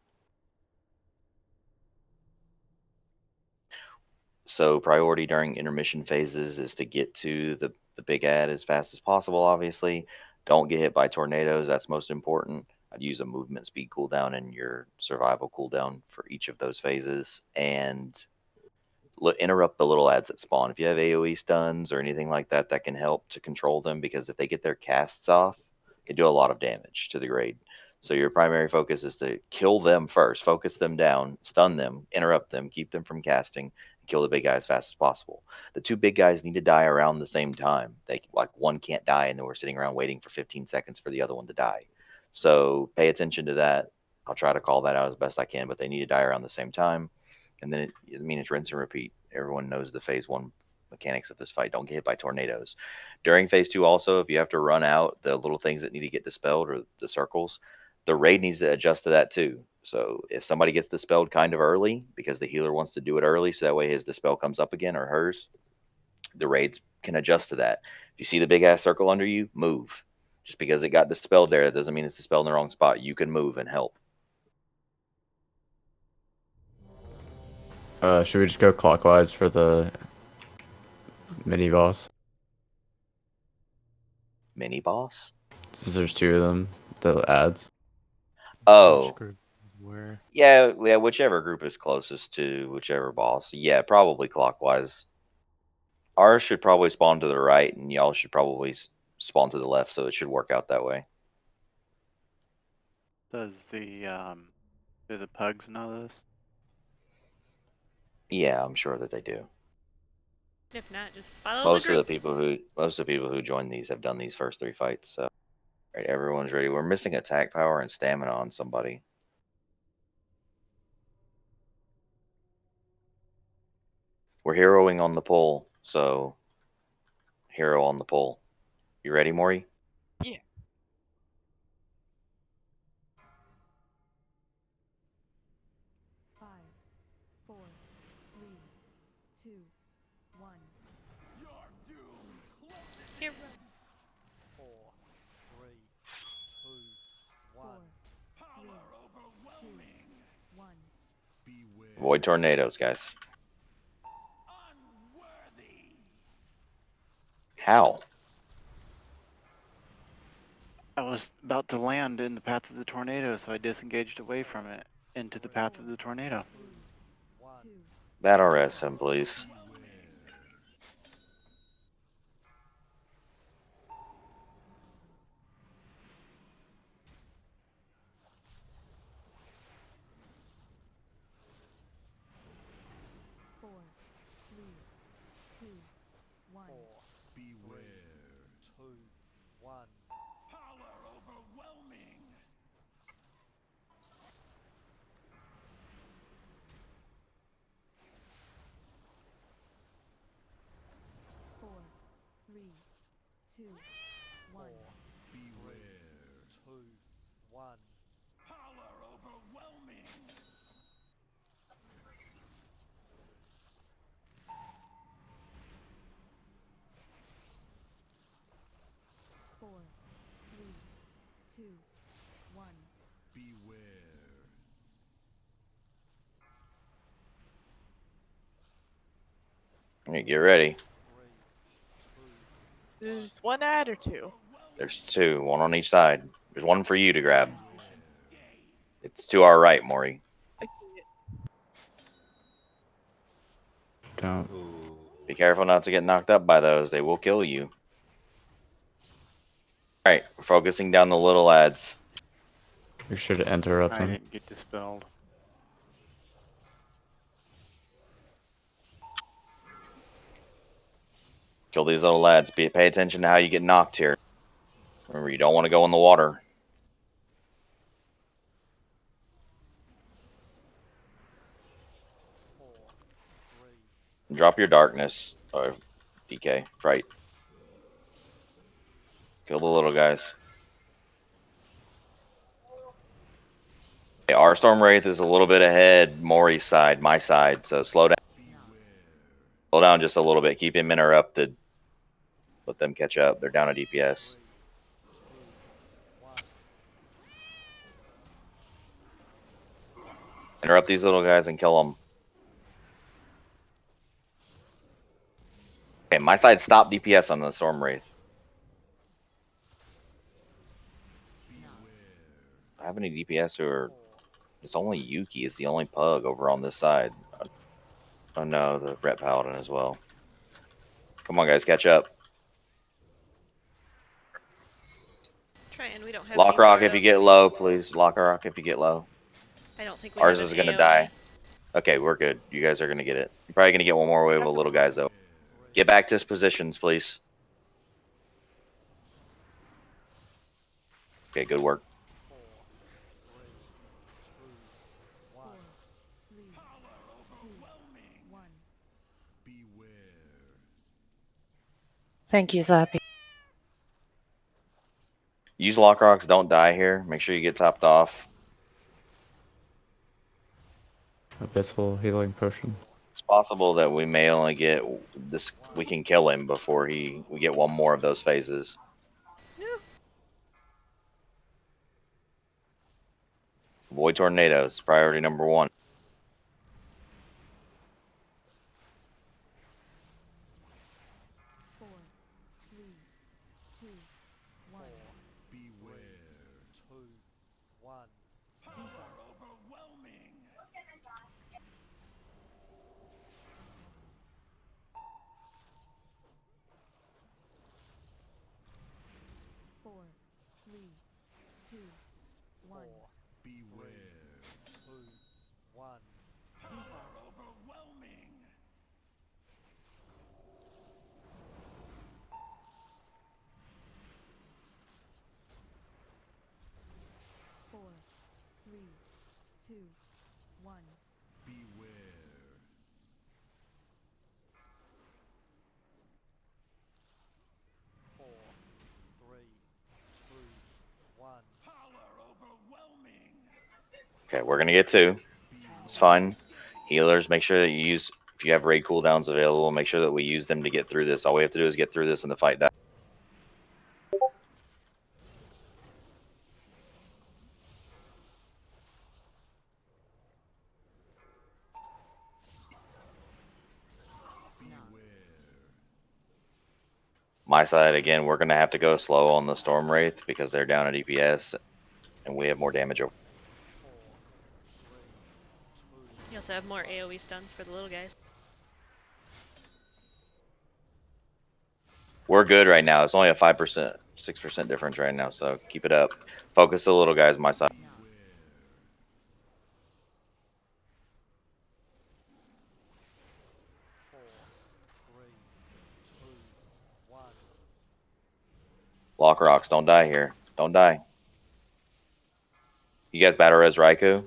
So priority during intermission phases is to get to the big ad as fast as possible, obviously. Don't get hit by tornadoes. That's most important. I'd use a movement speed cooldown and your survival cooldown for each of those phases. And interrupt the little ads that spawn. If you have AoE stuns or anything like that, that can help to control them, because if they get their casts off, they do a lot of damage to the grade. So your primary focus is to kill them first, focus them down, stun them, interrupt them, keep them from casting, and kill the big guy as fast as possible. The 2 big guys need to die around the same time. They one can't die, and then we're sitting around waiting for 15 seconds for the other one to die. So pay attention to that. I'll try to call that out as best I can, but they need to die around the same time. And then it's rinse and repeat. Everyone knows the phase 1 mechanics of this fight. Don't get hit by tornadoes. During phase 2 also, if you have to run out the little things that need to get dispelled, or the circles, the raid needs to adjust to that too. So if somebody gets dispelled kind of early because the healer wants to do it early, so that way his dispel comes up again, or hers, the raids can adjust to that. If you see the big ass circle under you, move. Just because it got dispelled there, that doesn't mean it's dispelled in the wrong spot. You can move and help. Should we just go clockwise for the mini boss? Mini boss? Since there's 2 of them, the ads. Oh. Where? Yeah, whichever group is closest to whichever boss. Yeah, probably clockwise. Ours should probably spawn to the right, and y'all should probably spawn to the left, so it should work out that way. Does do the pugs know this? Yeah, I'm sure that they do. If not, just follow Most the of group. the people who join these have done these first 3 fights. So, right, everyone's ready. We're missing attack power and stamina on somebody. We're heroing on the pull, so hero on the pull. You ready, Maury? Yeah. Five, four, three, two, one. Hero. 4, 3, 2, 1. Power overwhelming. One. Avoid tornadoes, guys. How? I was about to land in the path of the tornado, so I disengaged away from it into the path of the tornado. Battle rest him, please. Four, three, two, one. 3, 2, 1. Power overwhelming. Four, three, two, one. 3, 2, 1. Power overwhelming. 2, 1. Alright, get ready. There's one ad or two. There's two, one on each side. There's one for you to grab. It's to our right, Maury. I see it. Don't. Be careful not to get knocked up by those. They will kill you. Alright, we're focusing down the little ads. Make sure to interrupt I them. didn't get dispelled. Kill these little lads. Pay attention to how you get knocked here. Remember, you don't want to go in the water. Drop your darkness. Oh, DK. Fright. Kill the little guys. Okay, our Storm Wraith is a little bit ahead Maury's side, my side, so slow down. Slow down just a little bit. Keep him interrupted. Let them catch up. They're down at DPS. Interrupt these little guys and kill them. Okay, my side stop DPS on the Storm Wraith. I have any DPS who are... It's only Yuki is the only pug over on this side. Oh no, the Ret Paladin as well. Come on guys, catch up. Trying, we don't have Lock any rock sort if you of- get low, please. Lock rock if you get low. I don't think we Ours have is an gonna AoE. die. Okay, we're good. You guys are gonna get it. You're probably gonna get one more wave of little guys though. Get back to positions, please. Okay, good work. 4, 3, 2, 1. Thank you, Zappy. Use lock rocks, don't die here. Make sure you get topped off. Abyssal healing potion. It's possible that we may only get this. We can kill him before we get one more of those phases. Avoid tornadoes. Priority number 1. Four, three, two, one. Four, three, two, one. Four, three, two, one. Okay, we're gonna get 2. It's fine. Healers, make sure that you use. If you have raid cooldowns available, make sure that we use them to get through this. All we have to do is get through this and the fight dies. My side, again, we're going to have to go slow on the Storm Wraith because they're down at DPS and we have more damage. You also have more AoE stuns for the little guys. We're good right now. It's only a 5%, 6% difference right now, so keep it up. Focus the little guys, my side. Lock rocks, don't die here. Don't die. You guys battle res Raikou?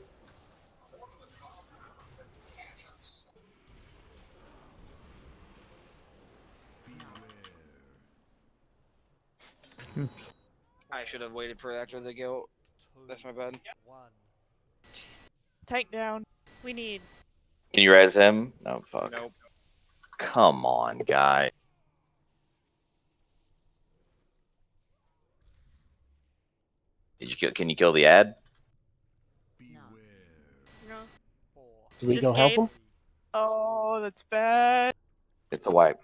I should have waited for after the go. That's my bad. Tank down. We need. Can you res him? No, fuck. Nope. Come on, guy. Can you kill the ad? No. Do we Just go help Gabe. him? Oh, that's bad. It's a wipe.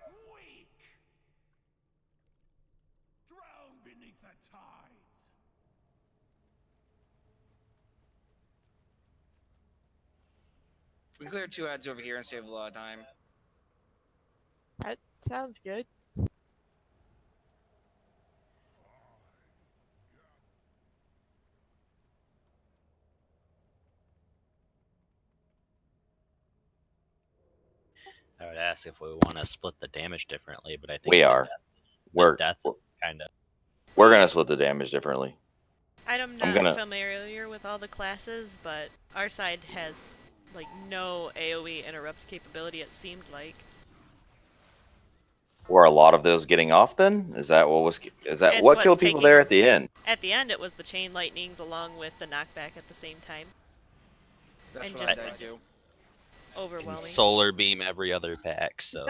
We clear 2 ads over here and save a lot of time. That sounds good. I would ask if we want to split the damage differently, but I think We the are. death, We're kind of. we're gonna split the damage differently. I'm not familiar with all the classes, but our side has like no AoE interrupt capability. It seemed like. Were a lot of those getting off then? Is that what was? Is that It's what what's killed people taking there them. at the end? At the end, it was the chain lightnings along with the knockback at the same time. That's and what just I like do. overwhelming. Solar beam every other pack, so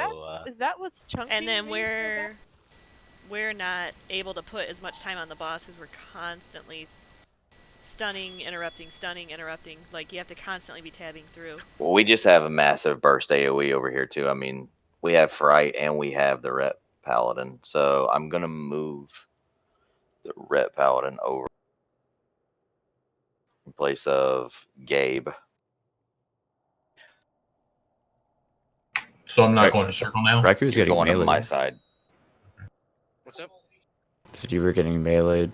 Is that what's chunky? And then we're not able to put as much time on the boss because we're constantly stunning, interrupting. Like, you have to constantly be tabbing through. Well, we just have a massive burst AoE over here too. I mean, we have Fright and we have the Rep Paladin, so I'm gonna move the Rep Paladin over in place of Gabe. So I'm not going to circle now. Raku's You're getting going melee. to my side. What's up? Said you were getting meleeed.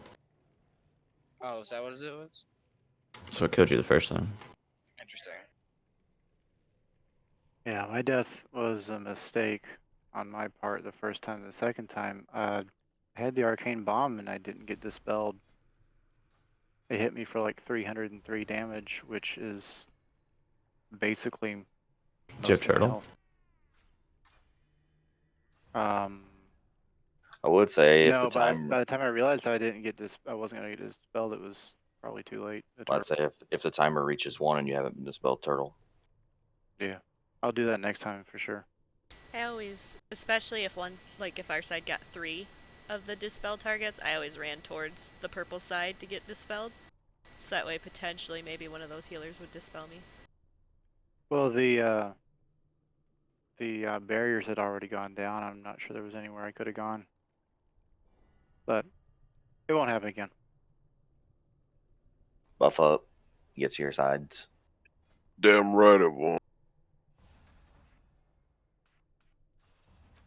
Oh, is that what it was? That's what killed you the first time. Interesting. Yeah, my death was a mistake on my part the first time. The second time, I had the arcane bomb and I didn't get dispelled. It hit me for like 303 damage, which is basically Do you have turtle? I would say if No, the time, by the time I realized I wasn't gonna get dispelled, it was probably too late. I'd say if the timer reaches 1 and you haven't been dispelled turtle. Yeah, I'll do that next time for sure. I always, especially if if our side got 3 of the dispel targets, I always ran towards the purple side to get dispelled. So that way, potentially, maybe one of those healers would dispel me. Well, the barriers had already gone down. I'm not sure there was anywhere I could have gone, but it won't happen again. Buff up, get to your sides. Damn right it won't.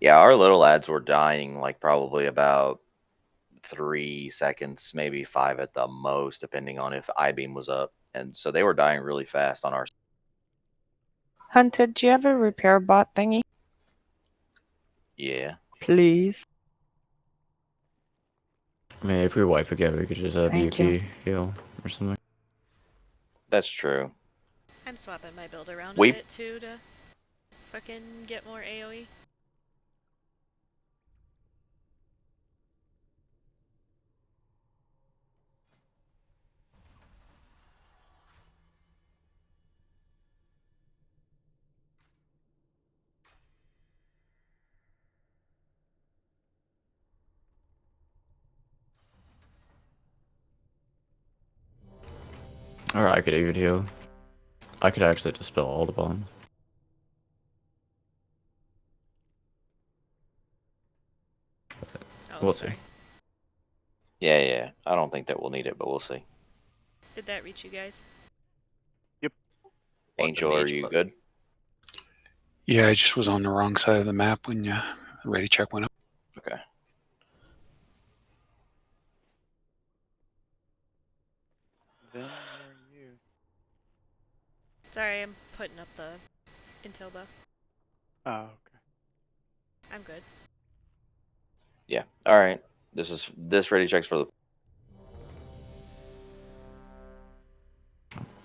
Yeah, our little ads were dying like probably about 3 seconds, maybe 5 at the most, depending on if I-beam was up. And so they were dying really fast on our. Hunted, do you have a repair bot thingy? Yeah. Please. I mean, if we wipe again, we could just have Thank Yuki heal or something. That's true. I'm swapping my build around We- a bit too to fucking get more AoE. Or I could even heal. I could actually dispel all the bombs. Oh, We'll sorry. see. Yeah. I don't think that we'll need it, but we'll see. Did that reach you guys? Angel, are you good? Yeah, I just was on the wrong side of the map when the ready check went up. Okay. Then where are you? Sorry, I'm putting up the intel buff. Oh, okay. I'm good. Yeah. All right. This ready checks for the.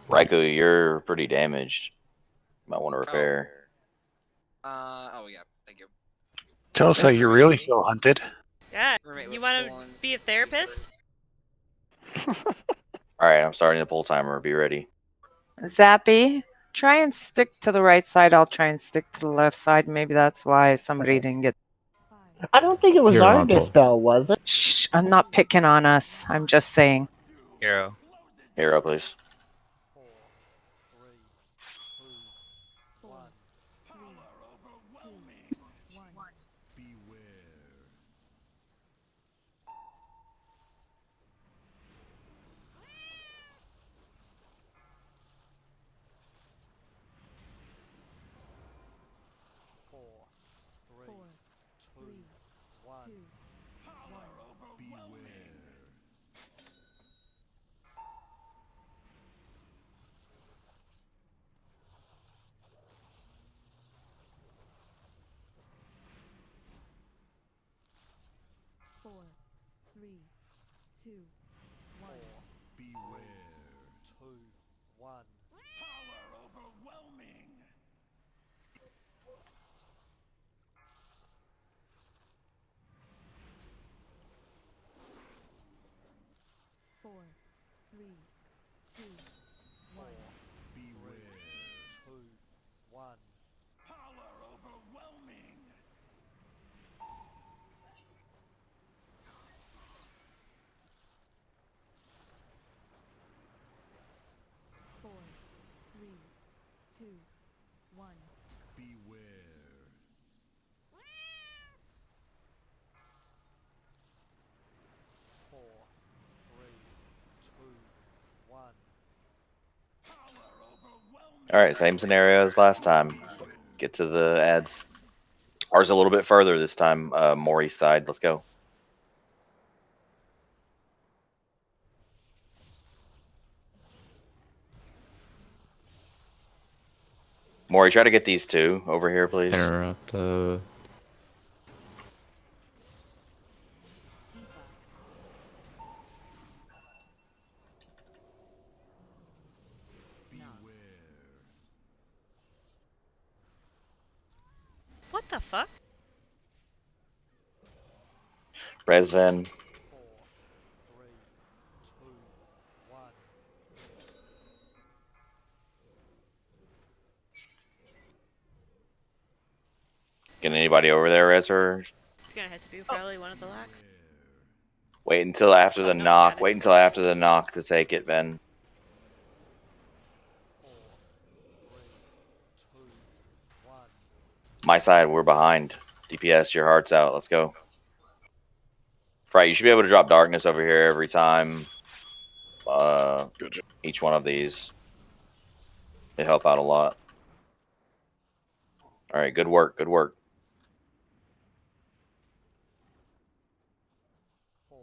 Raikou, you're pretty damaged. Might want to repair. Oh yeah, thank you. Tell us how you really feel, Hunted. Yeah, Roommate you with want to full-on be a therapist? All right, I'm starting the pull timer. Be ready. Zappy, try and stick to the right side. I'll try and stick to the left side. Maybe that's why somebody didn't get. I don't think it was You're our on, Paul. dispel, was it? Shh, I'm not picking on us. I'm just saying. Hero. Hero, please. 4, 3, 2, 1. Power overwhelming. 1. Beware. 4, 3, 2, 1. Power overwhelming. Beware. 4, 3, 2, 1. Beware. 2, 1. Power overwhelming. 4, 3, 2, 1. Beware. 2, 1. Power overwhelming. 4, 3, 2, 1. Beware. 4, 3, 2, 1. Power overwhelming. All right, same scenario as last time. Get to the ads. Ours a little bit further this time. More east side. Let's go. Maury, try to get these two over here, please. Interrupt the. What the fuck? Resven. 4, 3, 2, 1. Get anybody over there, Rezer? It's gonna have to be probably one of the locks. Wait until after Oh, the no, I knock. got it. Wait until after the knock to take it, Ben. 4, 3, 2, 1. My side, we're behind. DPS, your heart's out. Let's go. Right, you should be able to drop darkness over here every time. Good job. Each one of these. They help out a lot. All right, good work. Good work. 4,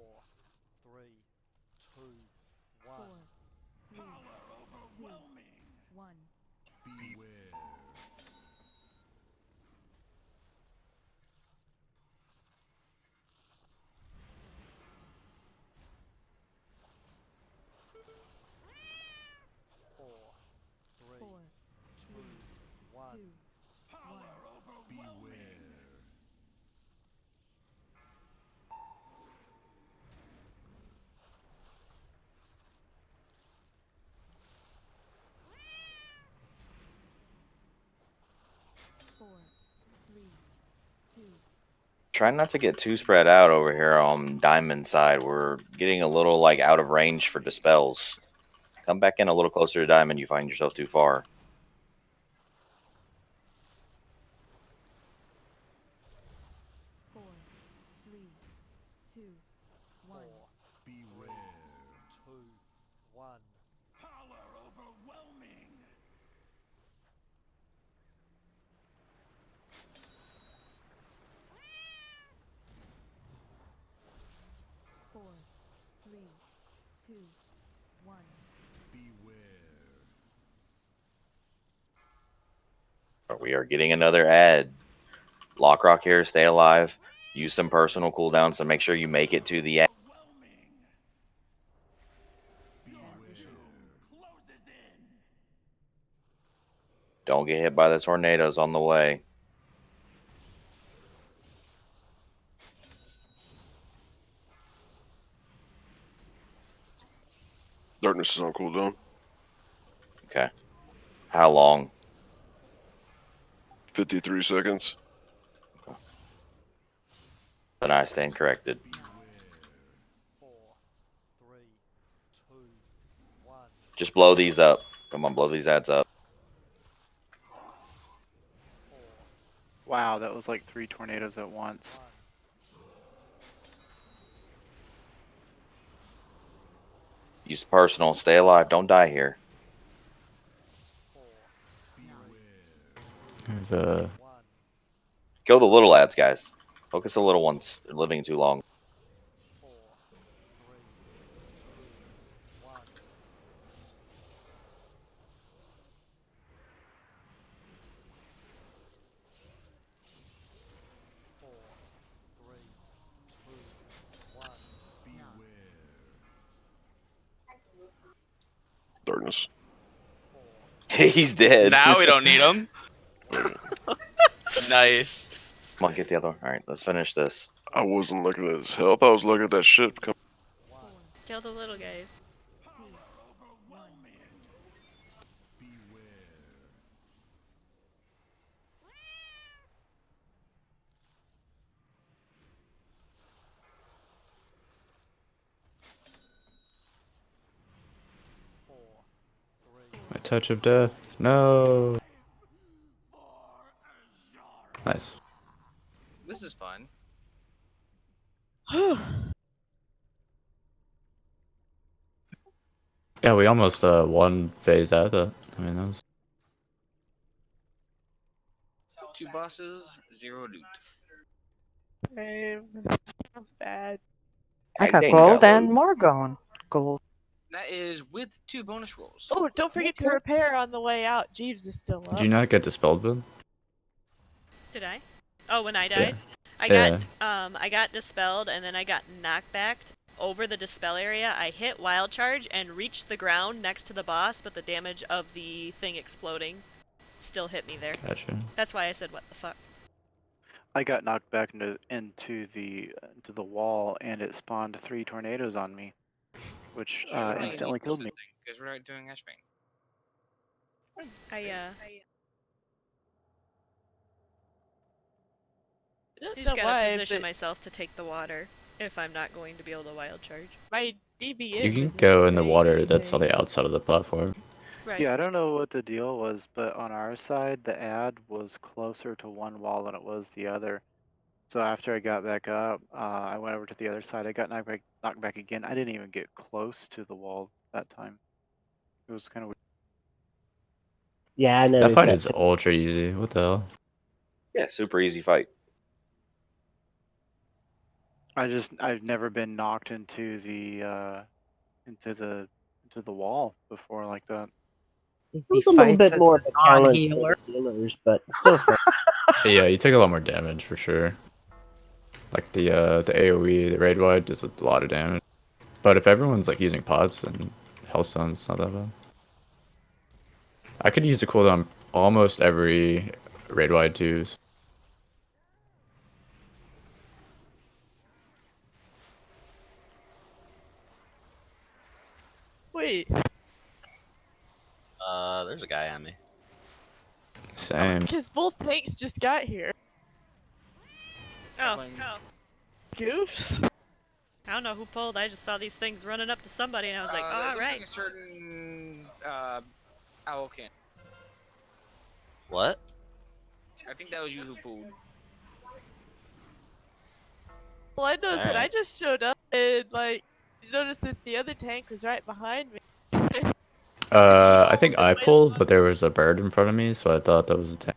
3, 2, 1. 4, 3, 2, 1. Beware. 4, 3, 2, 1. Power overwhelming. Four, 3, 2. Try not to get too spread out over here on Diamond side. We're getting a little like out of range for dispels. Come back in a little closer to Diamond. You find yourself too far. 4, 3, 2, 1. Beware. 2, 1. Power overwhelming. 4, 3, 2, 1. Beware. We are getting another ad. Lockrock here. Stay alive. Use some personal cooldowns to make sure you make it to the ad. Don't get hit by the tornadoes on the way. Darkness is on cooldown. Okay. How long? 53 seconds. Then I stand corrected. 4, 3, 2, Just blow these up. Come on, blow these ads up. Wow, that was like 3 tornadoes at once. Use personal. Stay alive. Don't die here. The Kill the little ads, guys. Focus the little ones. They're living too long. Darkness. He's dead. Now we don't need him. Nice. Come on, get the other one. All right, let's finish this. I wasn't looking at his health. I was looking at that shit. Kill the little guys. my touch of death. No. Nice. This is fun. Yeah, we almost won phase out of that. I mean, that was. 2 bosses, 0 loot. That's bad. I got gained gold got and loot. more going. Gold. That is with 2 bonus rolls. Oh, don't forget to repair on the way out. Jeeves is still up. Did you not get dispelled, Vin? Did I? Oh, when I died? I got dispelled and then I got knockbacked over the dispel area. I hit wild charge and reached the ground next to the boss, but the damage of the thing exploding still hit me there. Gotcha. That's why I said what the fuck. I got knocked back into the wall, and it spawned 3 tornadoes on me, which instantly killed me. Because we're not doing Ashbane. I don't just know gotta why, position but myself to take the water if I'm not going to be able to wild charge. my DB You can go in the water that's on the outside of the platform. Right. Yeah, I don't know what the deal was, but on our side, the ad was closer to one wall than it was the other. So after I got back up, I went over to the other side. I got knocked back again. I didn't even get close to the wall that time. It was kind of weird. Yeah, I That noticed fight that is too. ultra easy. What the hell? Yeah, super easy fight. I've never been knocked into the wall before like that. It was a little bit more of a challenge for the healers, but still fun. Yeah, you take a lot more damage for sure. Like the AoE, the raid wide does a lot of damage. But if everyone's like using pods and Hellstone, it's not that bad. I could use the cooldown almost every raid wide too. Wait. There's a guy on me. Same. Because both tanks just got here. Oh. Goofs. I don't know who pulled. I just saw these things running up to somebody and I was like, It all looked right. like a certain owl can. What? I think that was you who pulled. Well, I noticed that I Alright. just showed up and, like, noticed that the other tank was right behind me. I think I pulled, but there was a bird in front of me, so I thought that was a tank.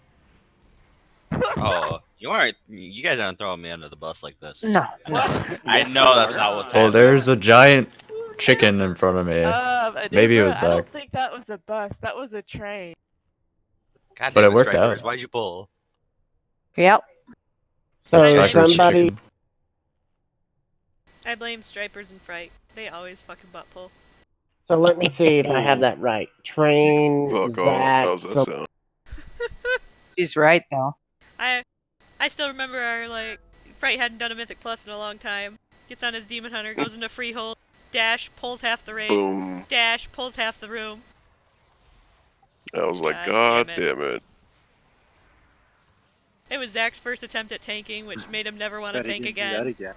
Oh, you aren't. You guys aren't throwing me under the bus like this. No. I know that's not what's Well, happening. there's a giant chicken in front of me. Maybe it Anuva, was I Zach. don't think that was a bus. That was a train. God But damn it worked Strikers, out. Why'd you pull? Yep. So Striker's somebody, chicken. I blame Stripers and Fright. They always fucking butt pull. so let me see if I have that right. Train, Fuck off. Zach, How's that so sound? She's right though. I still remember our, Fright hadn't done a Mythic Plus in a long time. Gets on his Demon Hunter, goes into Freehold, dash, pulls half the raid, Boom. dash, pulls half the room. I was like, God God damn damn it. It was Zach's first attempt at tanking, which made him never want to Bet he tank didn't do that again. again.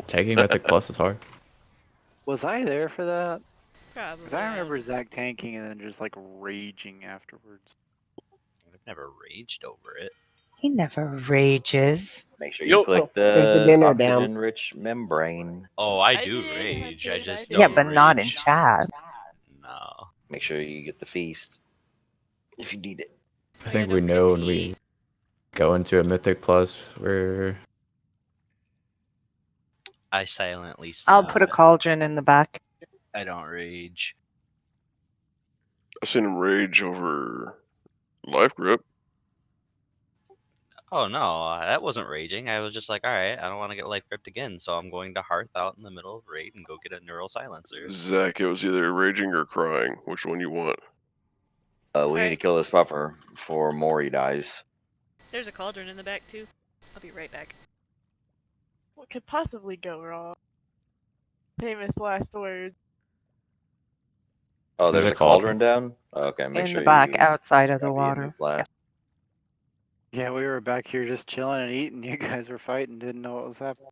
Taking Mythic Plus is hard. Was I there for that? Probably. Because I remember don't know. Zach tanking and then just like raging afterwards. I've never raged over it. He never rages. Make sure you click There's the the dinner down. oxygen-rich membrane. Oh, I I do did, I rage. I did, I just did. Yeah, don't but not in rage. chat. No. Make sure you get the feast if you need it. I I think don't we forget know to when we eat. go into a Mythic Plus where I silently I'll snap. put a cauldron in the back. I don't rage. I seen him rage over life grip. Oh no, that wasn't raging. I was just like, all right, I don't want to get life gripped again, so I'm going to hearth out in the middle of raid and go get a neural silencer. Zach, it was either raging or crying. Which one you want? We need to Alright. kill this puffer before Mori dies. There's a cauldron in the back too. I'll be right back. What could possibly go wrong? Famous last words. Oh, There's there's a a cauldron down? Okay, make In sure the back, you outside of the grab you a new water. flask. Yeah, we were back here just chilling and eating. You guys were fighting, didn't know what was happening.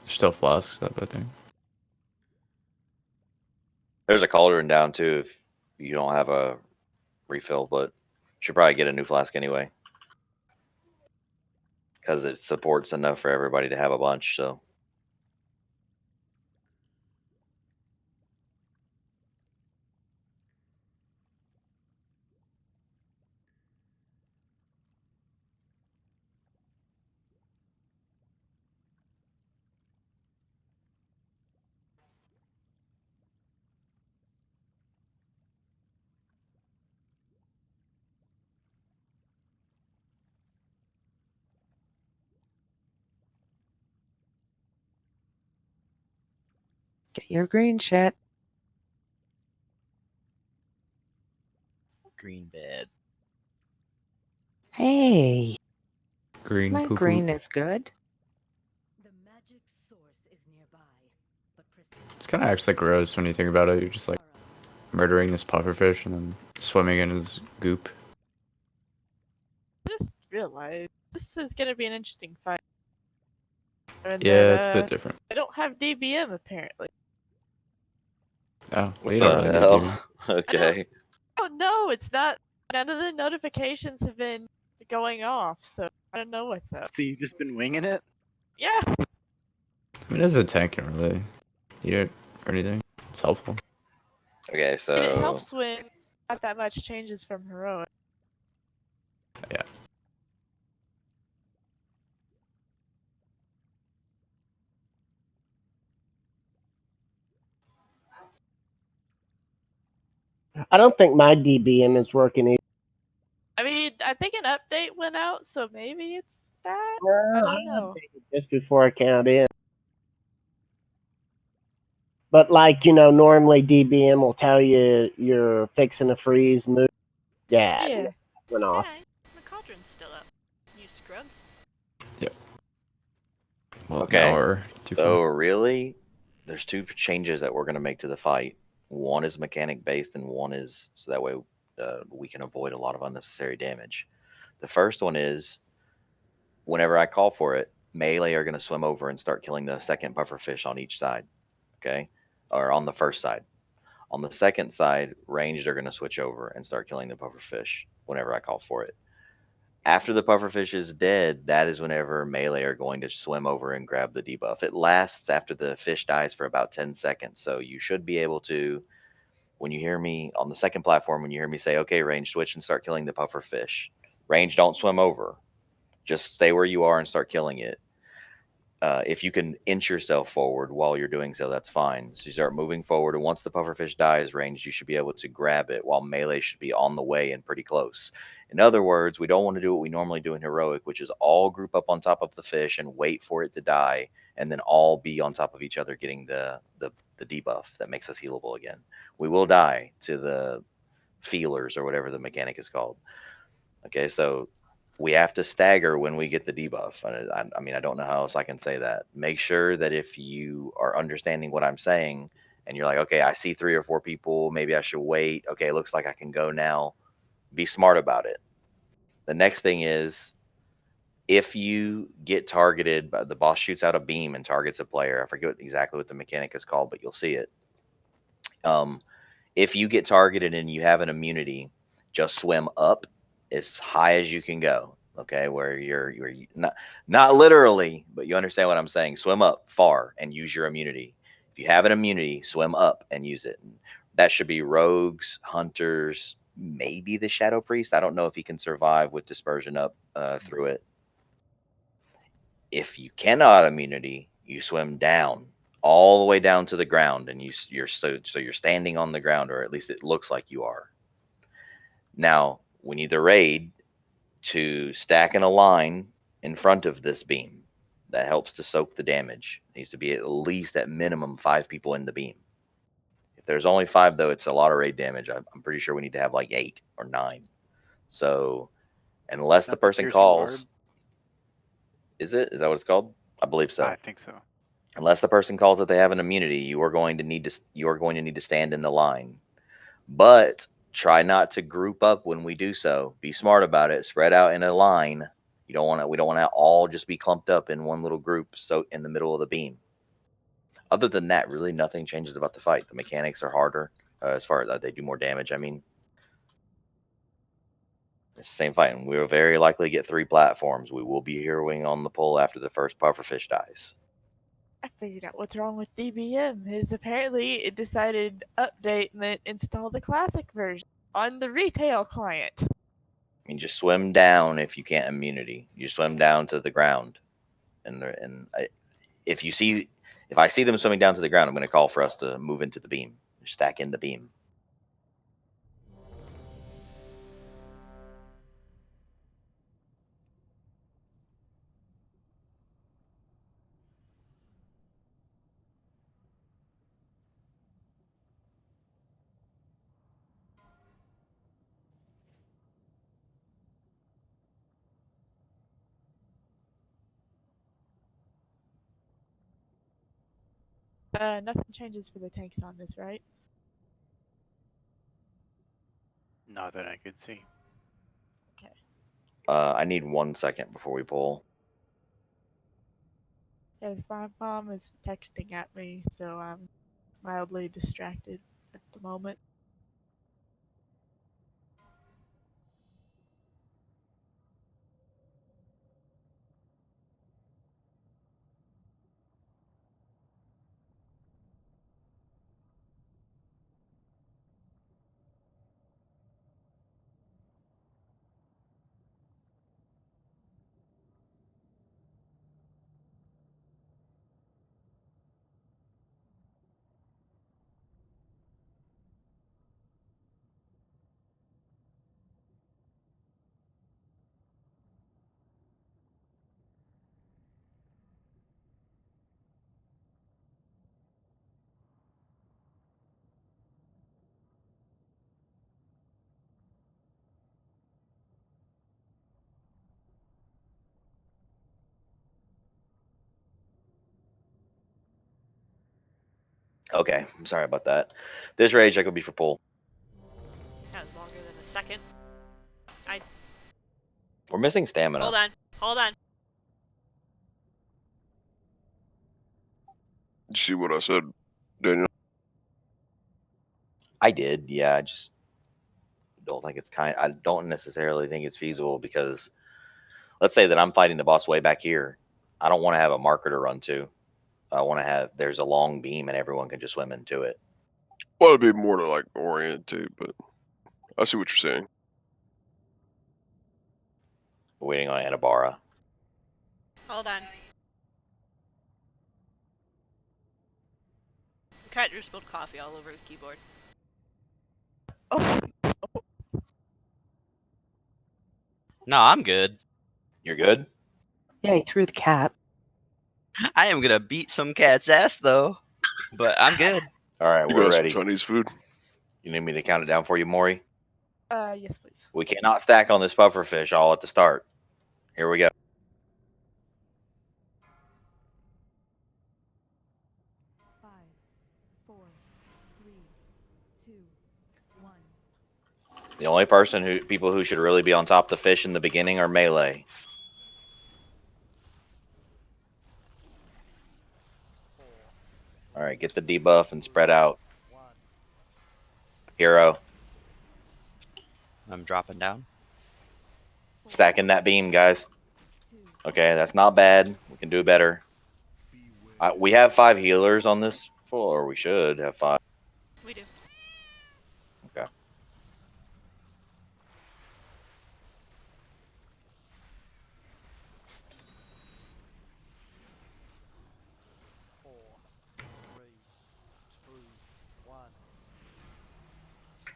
there's still flasks up, I think. There's a cauldron down too if you don't have a refill, but you should probably get a new flask anyway. Because it supports enough for everybody to have a bunch, so. Get your green shit. Green bed. Hey, Green my poo poo. green is good. The magic source is nearby, but It's kind of actually gross when you think about it. You're just like murdering this pufferfish and then swimming in his goop. I just realized this is gonna be an interesting fight. And Yeah, that, it's a bit different. I don't have DBM apparently. Oh, What well, you don't the really need hell? DB. Okay. Oh no, it's not. None of the notifications have been going off, so I don't know what's up. So you've just been winging it? Yeah. I mean, as a tank, you don't really need it or anything. It's helpful. Okay, And it so helps when not that much changes from heroic. Yeah. I don't think my DBM is working either. I mean, I think an update went out, so maybe it's that. I Well, don't know. just before I count in. But like, normally DBM will tell you you're fixing a freeze move. Yeah, Yeah. it went off. Hey, the cauldron's still up. You scrubs. Well, okay. now we're too So really, there's two changes that we're gonna make to the fight. One is mechanic based, and one is so that way we can avoid a lot of unnecessary damage. The first one is whenever I call for it, melee are gonna swim over and start killing the second puffer fish on each side. Okay, or on the first side. On the second side, ranged are gonna switch over and start killing the puffer fish whenever I call for it. After the pufferfish is dead, that is whenever melee are going to swim over and grab the debuff. It lasts after the fish dies for about 10 seconds. So you should be able to, when you hear me on the second platform, when you hear me say, okay, range, switch and start killing the pufferfish. Range, don't swim over. Just stay where you are and start killing it. If you can inch yourself forward while you're doing so, that's fine. So you start moving forward, and once the pufferfish dies, range, you should be able to grab it, while melee should be on the way and pretty close. In other words, we don't want to do what we normally do in heroic, which is all group up on top of the fish and wait for it to die, and then all be on top of each other getting the debuff that makes us healable again. We will die to the feelers or whatever the mechanic is called. Okay, so we have to stagger when we get the debuff. I mean, I don't know how else I can say that. Make sure that if you are understanding what I'm saying and you're like, okay, I see 3 or 4 people, maybe I should wait. Okay, it looks like I can go now. Be smart about it. The next thing is, if you get targeted, the boss shoots out a beam and targets a player. I forget exactly what the mechanic is called, but you'll see it. If you get targeted and you have an immunity, just swim up as high as you can go. Okay, where you're not literally, but you understand what I'm saying. Swim up far and use your immunity. If you have an immunity, swim up and use it. And that should be rogues, hunters, maybe the shadow priest. I don't know if he can survive with dispersion up through it. If you cannot immunity, you swim down all the way down to the ground, and you're you're standing on the ground, or at least it looks like you are. Now, we need the raid to stack in a line in front of this beam. That helps to soak the damage. It needs to be at least at minimum 5 people in the beam. If there's only 5, though, it's a lot of raid damage. I'm pretty sure we need to have like 8 or 9. So, unless the Not the person piercing barb? calls, is it? Is that what it's called? I believe so. I think so. Unless the person calls that they have an immunity, you are going to need to stand in the line. But try not to group up when we do so. Be smart about it. Spread out in a line. We don't want to all just be clumped up in one little group, so in the middle of the beam. Other than that, really nothing changes about the fight. The mechanics are harder as far as they do more damage. I mean, it's the same fight, and we'll very likely get 3 platforms. We will be heroing on the pole after the first pufferfish dies. I figured out what's wrong with DBM. Is apparently it decided update meant install the classic version on the retail client. I mean, just swim down if you can't immunity. You swim down to the ground, if I see them swimming down to the ground, I'm going to call for us to move into the beam, stack in the beam. Nothing changes for the tanks on this, right? Not that I could see. Okay. I need 1 second before we pull. Yes, my mom is texting at me, so I'm mildly distracted at the moment. Okay, I'm sorry about that. This rage check will be for pull. That was longer than a second. We're missing stamina. Hold on. Did you see what I said, Daniel? I did, yeah. I just don't think I don't necessarily think it's feasible, because let's say that I'm fighting the boss way back here. I don't want to have a marker to run to. I want to have there's a long beam and everyone can just swim into it. Well, it'd be more to like orientate, but I see what you're saying. We're waiting on Anabara. Hold on. The cat just spilled coffee all over his keyboard. No, I'm good. You're good? Yeah, he threw the cat. I am gonna beat some cat's ass though, but I'm good. All right, You we're got some ready. Chinese food? You need me to count it down for you, Maury? Yes, please. We cannot stack on this pufferfish all at the start. Here we go. Five, four, three, two, one. The only people who should really be on top of the fish in the beginning are melee. All right, get the debuff and spread out. Hero, I'm dropping down. stacking that beam, guys. Okay, that's not bad. We can do better. We have 5 healers on this floor. We should have 5. We do. Okay.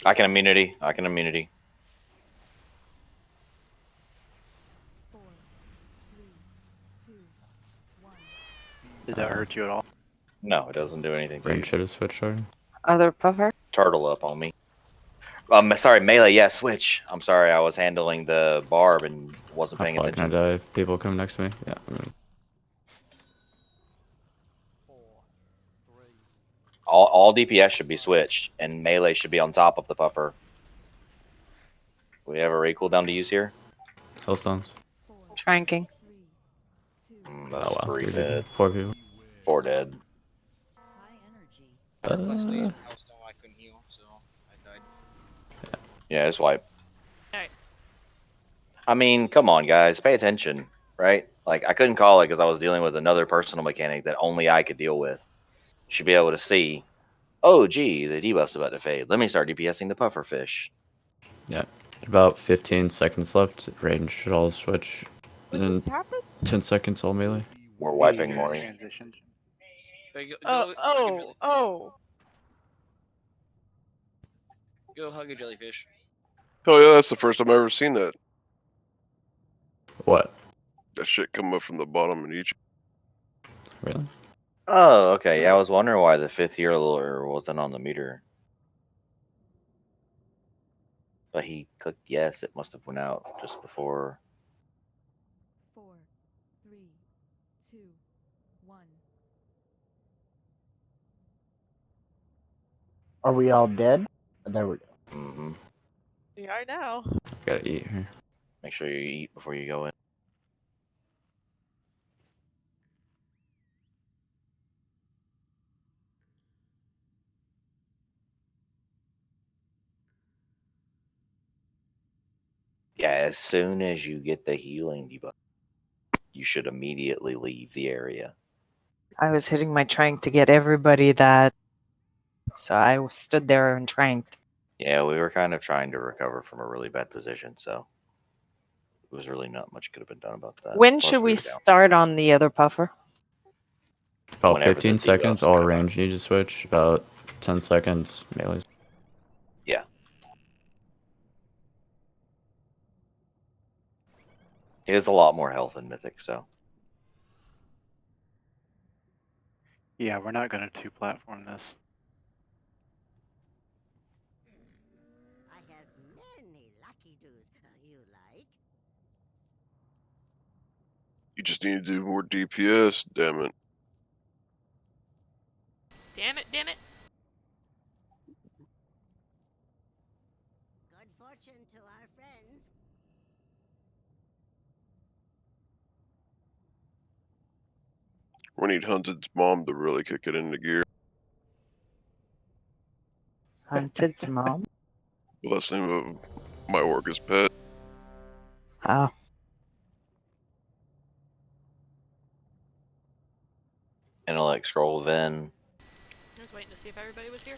I can immunity. I can immunity. Four, three, two, one. Did that hurt you at all? No, it doesn't do anything to you. Range should have switched already. Other puffer? Turtle up on me. Sorry, melee. Yeah, switch. I'm sorry, I was handling the barb and wasn't I'm paying probably gonna attention. die if people come next to me. Yeah. All DPS should be switched, and melee should be on top of the puffer. We have a ray cooldown to use here. Hellstones. Tranking. That's Oh wow. 3 3 people. dead. 4 people. 4 dead. Luckily, Healthstone I couldn't heal, so I died. Yeah, just wipe. Alright. I mean, come on, guys, pay attention, right? Like, I couldn't call it because I was dealing with another personal mechanic that only I could deal with. Should be able to see, oh, gee, the debuff's about to fade. Let me start DPSing the puffer fish. Yeah. About 15 seconds left. Range should all switch. What In just happened? 10 seconds all melee. We're Hey, wiping you guys Maury. transitioned. Hey, Oh. Go hug a jellyfish. Oh yeah, that's the first time I've ever seen that. What? That shit come up from the bottom and eat you. Really? Oh, okay. Yeah, I was wondering why the 5th healer wasn't on the meter. But he clicked yes. It must have went out just before. Four, three, two, one. Are we all dead? There we go. Mm-hmm. We are now. Gotta eat here. Make sure you eat before you go in. Yeah, as soon as you get the healing debuff, you should immediately leave the area. I was hitting my trank to get everybody that. So I stood there and tranked. Yeah, we were kind of trying to recover from a really bad position, so it was really not much could have been done about that. When Plus, should we were down. start on the other puffer? About Whenever the 15 seconds debuffs all come out. range need to switch. About 10 seconds melee. Yeah. It is a lot more health in Mythic, so. Yeah, we're not gonna 2-platform this. I have many lucky doos you like. You just need to do more DPS, damn it. Damn it, damn it. Good fortune to our friends. We need Huntid's mom to really kick it into gear. Huntid's mom? Well, that's the name of my orca's pet. Oh. Intellect scroll Ven. I was waiting to see if everybody was here.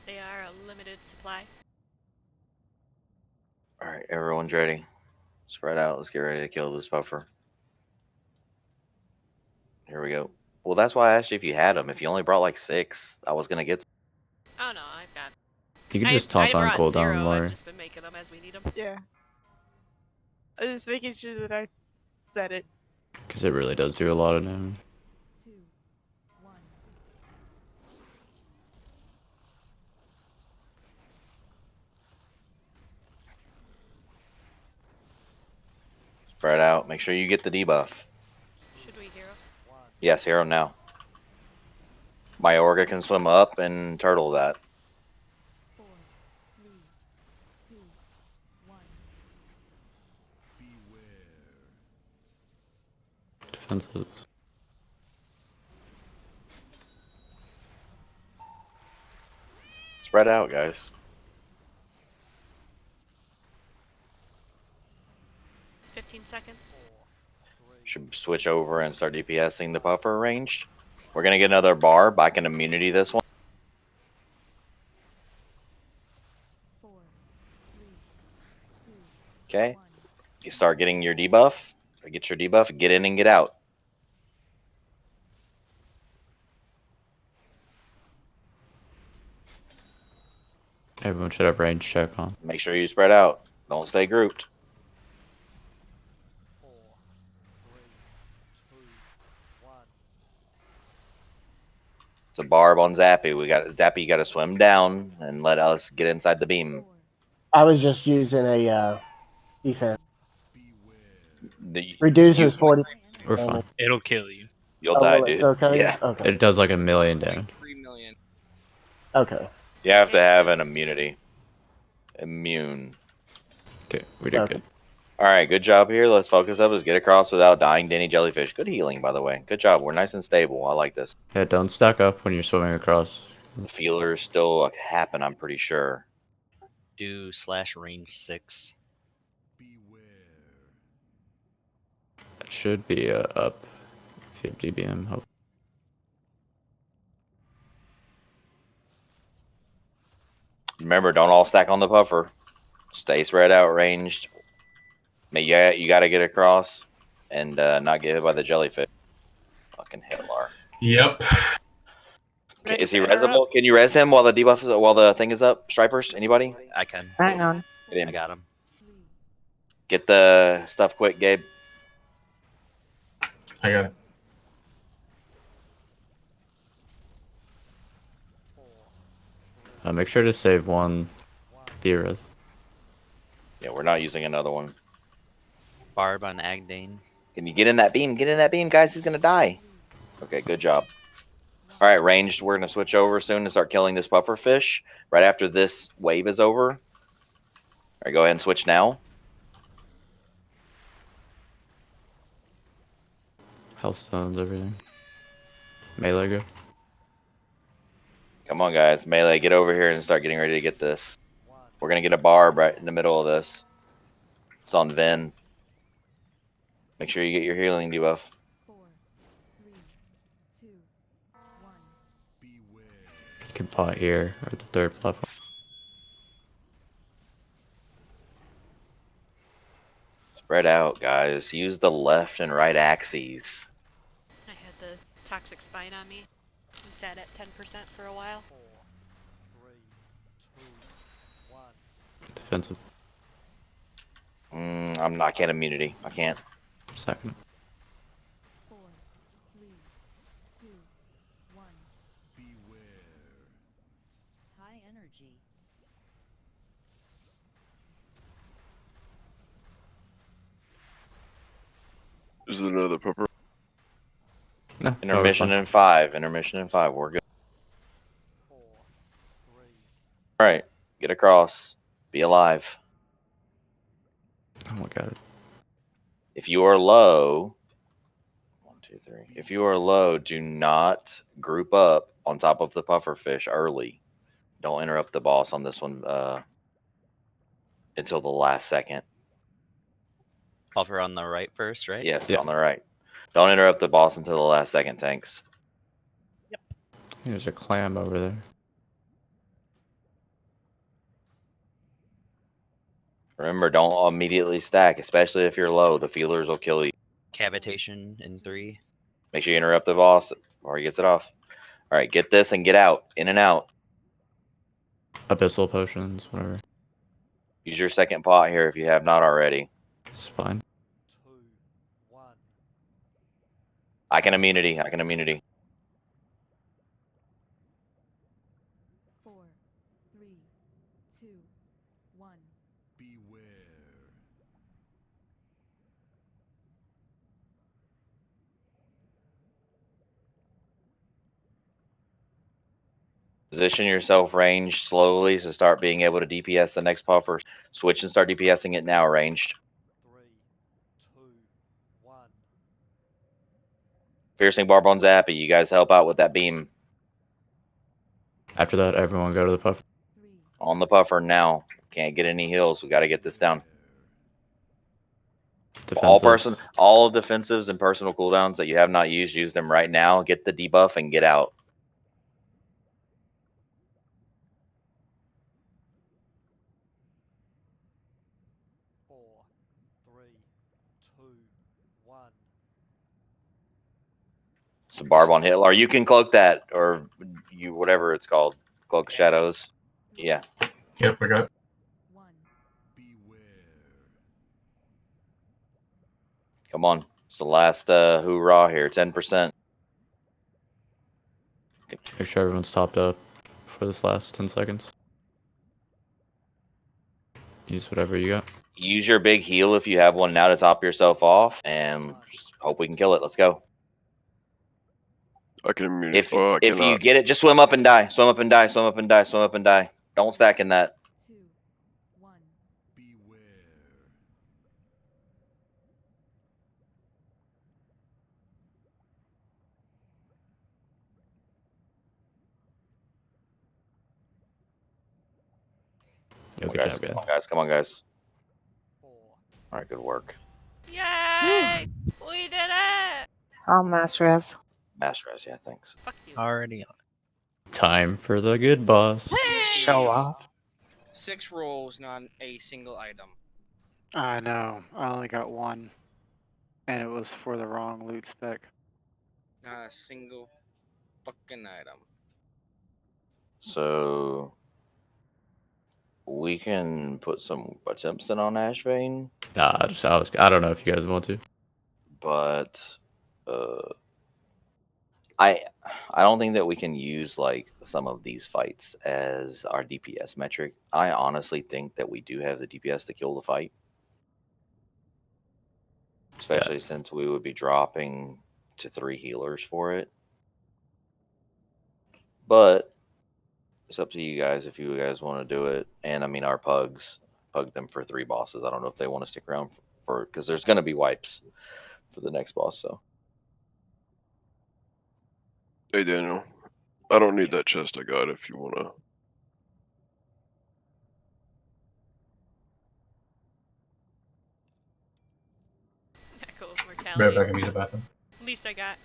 They are a limited supply. Alright, everyone's ready. Spread out. Let's get ready to kill this buffer. Here we go. Well, that's why I asked you if you had them. If you only brought like 6, I was gonna get. Oh no, I've got. You can just taunt on brought cooldown 0. more. I've just been making them as we need them. Yeah. I was just making sure that I said it. Because it really does do a lot of damage. Two, one. out. Make sure you get the debuff. Should we hero? Yes, hero now. My Orga can swim up and turtle that. 4, 3, 2, 1. Defensive. Spread out, guys. "15 seconds." Should switch over and start DPSing the puffer ranged. We're gonna get another barb. I can immunity this one. 4, 3, 2, Okay. You start getting your debuff. Get your debuff. Get in and get out. Everyone should have range check on. Make sure you spread out. Don't stay grouped. It's a barb on Zappy. We got Zappy. You got to swim down and let us get inside the beam. I was just using a defense. The, Reduces 40. We're fine. It'll kill you. You'll Oh, die, will it dude. still kill you? Yeah. Okay. It does like 1,000,000 damage. 3 million. Okay. You have to have an immunity. Immune. Okay, we did good. All right, good job here. Let's focus up. Let's get across without dying to any jellyfish. Good healing, by the way. Good job. We're nice and stable. I like this. Yeah, don't stack up when you're swimming across. The feelers still happen, I'm pretty sure. Do / range 6. It should be up if you have DBM. Hope. Remember, don't all stack on the puffer. Stay spread out, ranged. Yeah, you got to get across and not get hit by the jellyfish. Fucking Hitler. Yep. Okay, is he resable? Can you res him while the debuff is, while the thing is up? Stripers, anybody? I can. Hang on. Get him. I got him. Get the stuff quick, Gabe. I got it. Make sure to save one Theorist. Yeah, we're not using another one. Barb on Agdane. Can you get in that beam? Get in that beam, guys. He's gonna die. Okay, good job. All right, ranged. We're gonna switch over soon and start killing this puffer fish right after this wave is over. All right, go ahead and switch now. Health stones, everything. Melee go. Come on, guys. Melee, get over here and start getting ready to get this. We're gonna get a barb right in the middle of this. It's on Ven. Make sure you get your healing debuff. 4, 3, 2, 1. You can pot here or the third platform. Spread out, guys. Use the left and right axes. I had the toxic spine on me. I'm sat at 10% for a while. Defensive. I can't immunity. I can't. Second. 4, 3, 2, 1. High energy. Is it another pepper? No. Intermission in 5. Intermission in 5. We're good. All right, get across. Be alive. Oh my god. If you are low, 1, 2, 3. If you are low, do not group up on top of the puffer fish early. Don't interrupt the boss on this one until the last second. Puffer on the right first, right? Yes, Yeah. on the right. Don't interrupt the boss until the last second, tanks. There's a clam over there. Remember, don't immediately stack, especially if you're low. The feelers will kill you. Cavitation in 3. Make sure you interrupt the boss or he gets it off. All right, get this and get out. In and out. Abyssal potions, whatever. Use your second pot here if you have not already. It's fine. I can immunity. I can immunity. 4, 3, 2, 1. Position yourself range slowly to start being able to DPS the next puffer. Switch and start DPSing it now ranged. 3, 2, 1. Piercing Barb on Zappy. You guys help out with that beam. After that, everyone go to the puff. On the puffer now. Can't get any heals. We got to get this down. Defensive. All defensives and personal cooldowns that you have not used, use them right now. Get the debuff and get out. Four, 3, 2, 1. Some Barb on Hitler. You can cloak that, or you whatever it's called. Cloak shadows. Yeah. Yeah, forgot. Come on. It's the last hoorah here. 10%. Make sure everyone's topped up for this last 10 seconds. Use whatever you got. Use your big heal if you have one now to top yourself off, and just hope we can kill it. Let's go. I can immune. If I if you cannot. get it, just swim up and die. Swim up and die. Swim up and die. Swim up and die. Don't stack in that. Yo, Come good on, guys. job, Come guys. on, guys. Come on, guys. All right, good work. Yay! We did it! I'll mass res. Master Res, yeah, thanks. Fuck you. Already on. Time for the good boss. Show off. 6 rolls, not a single item. I know. I only got one, and it was for the wrong loot spec. Not a single fucking item. So we can put some attempts in on Ashbane, Nah, I don't know if you guys want to. but I don't think that we can use like some of these fights as our DPS metric. I honestly think that we do have the DPS to kill the fight, especially since we would be dropping to 3 healers for it. But it's up to you guys if you guys want to do it. And I mean, our pugs pug them for 3 bosses. I don't know if they want to stick around for because there's going to be wipes for the next boss. So Hey Daniel, I don't need that chest I got if you wanna. Echoes Right mortality. back in the bathroom. Least I got.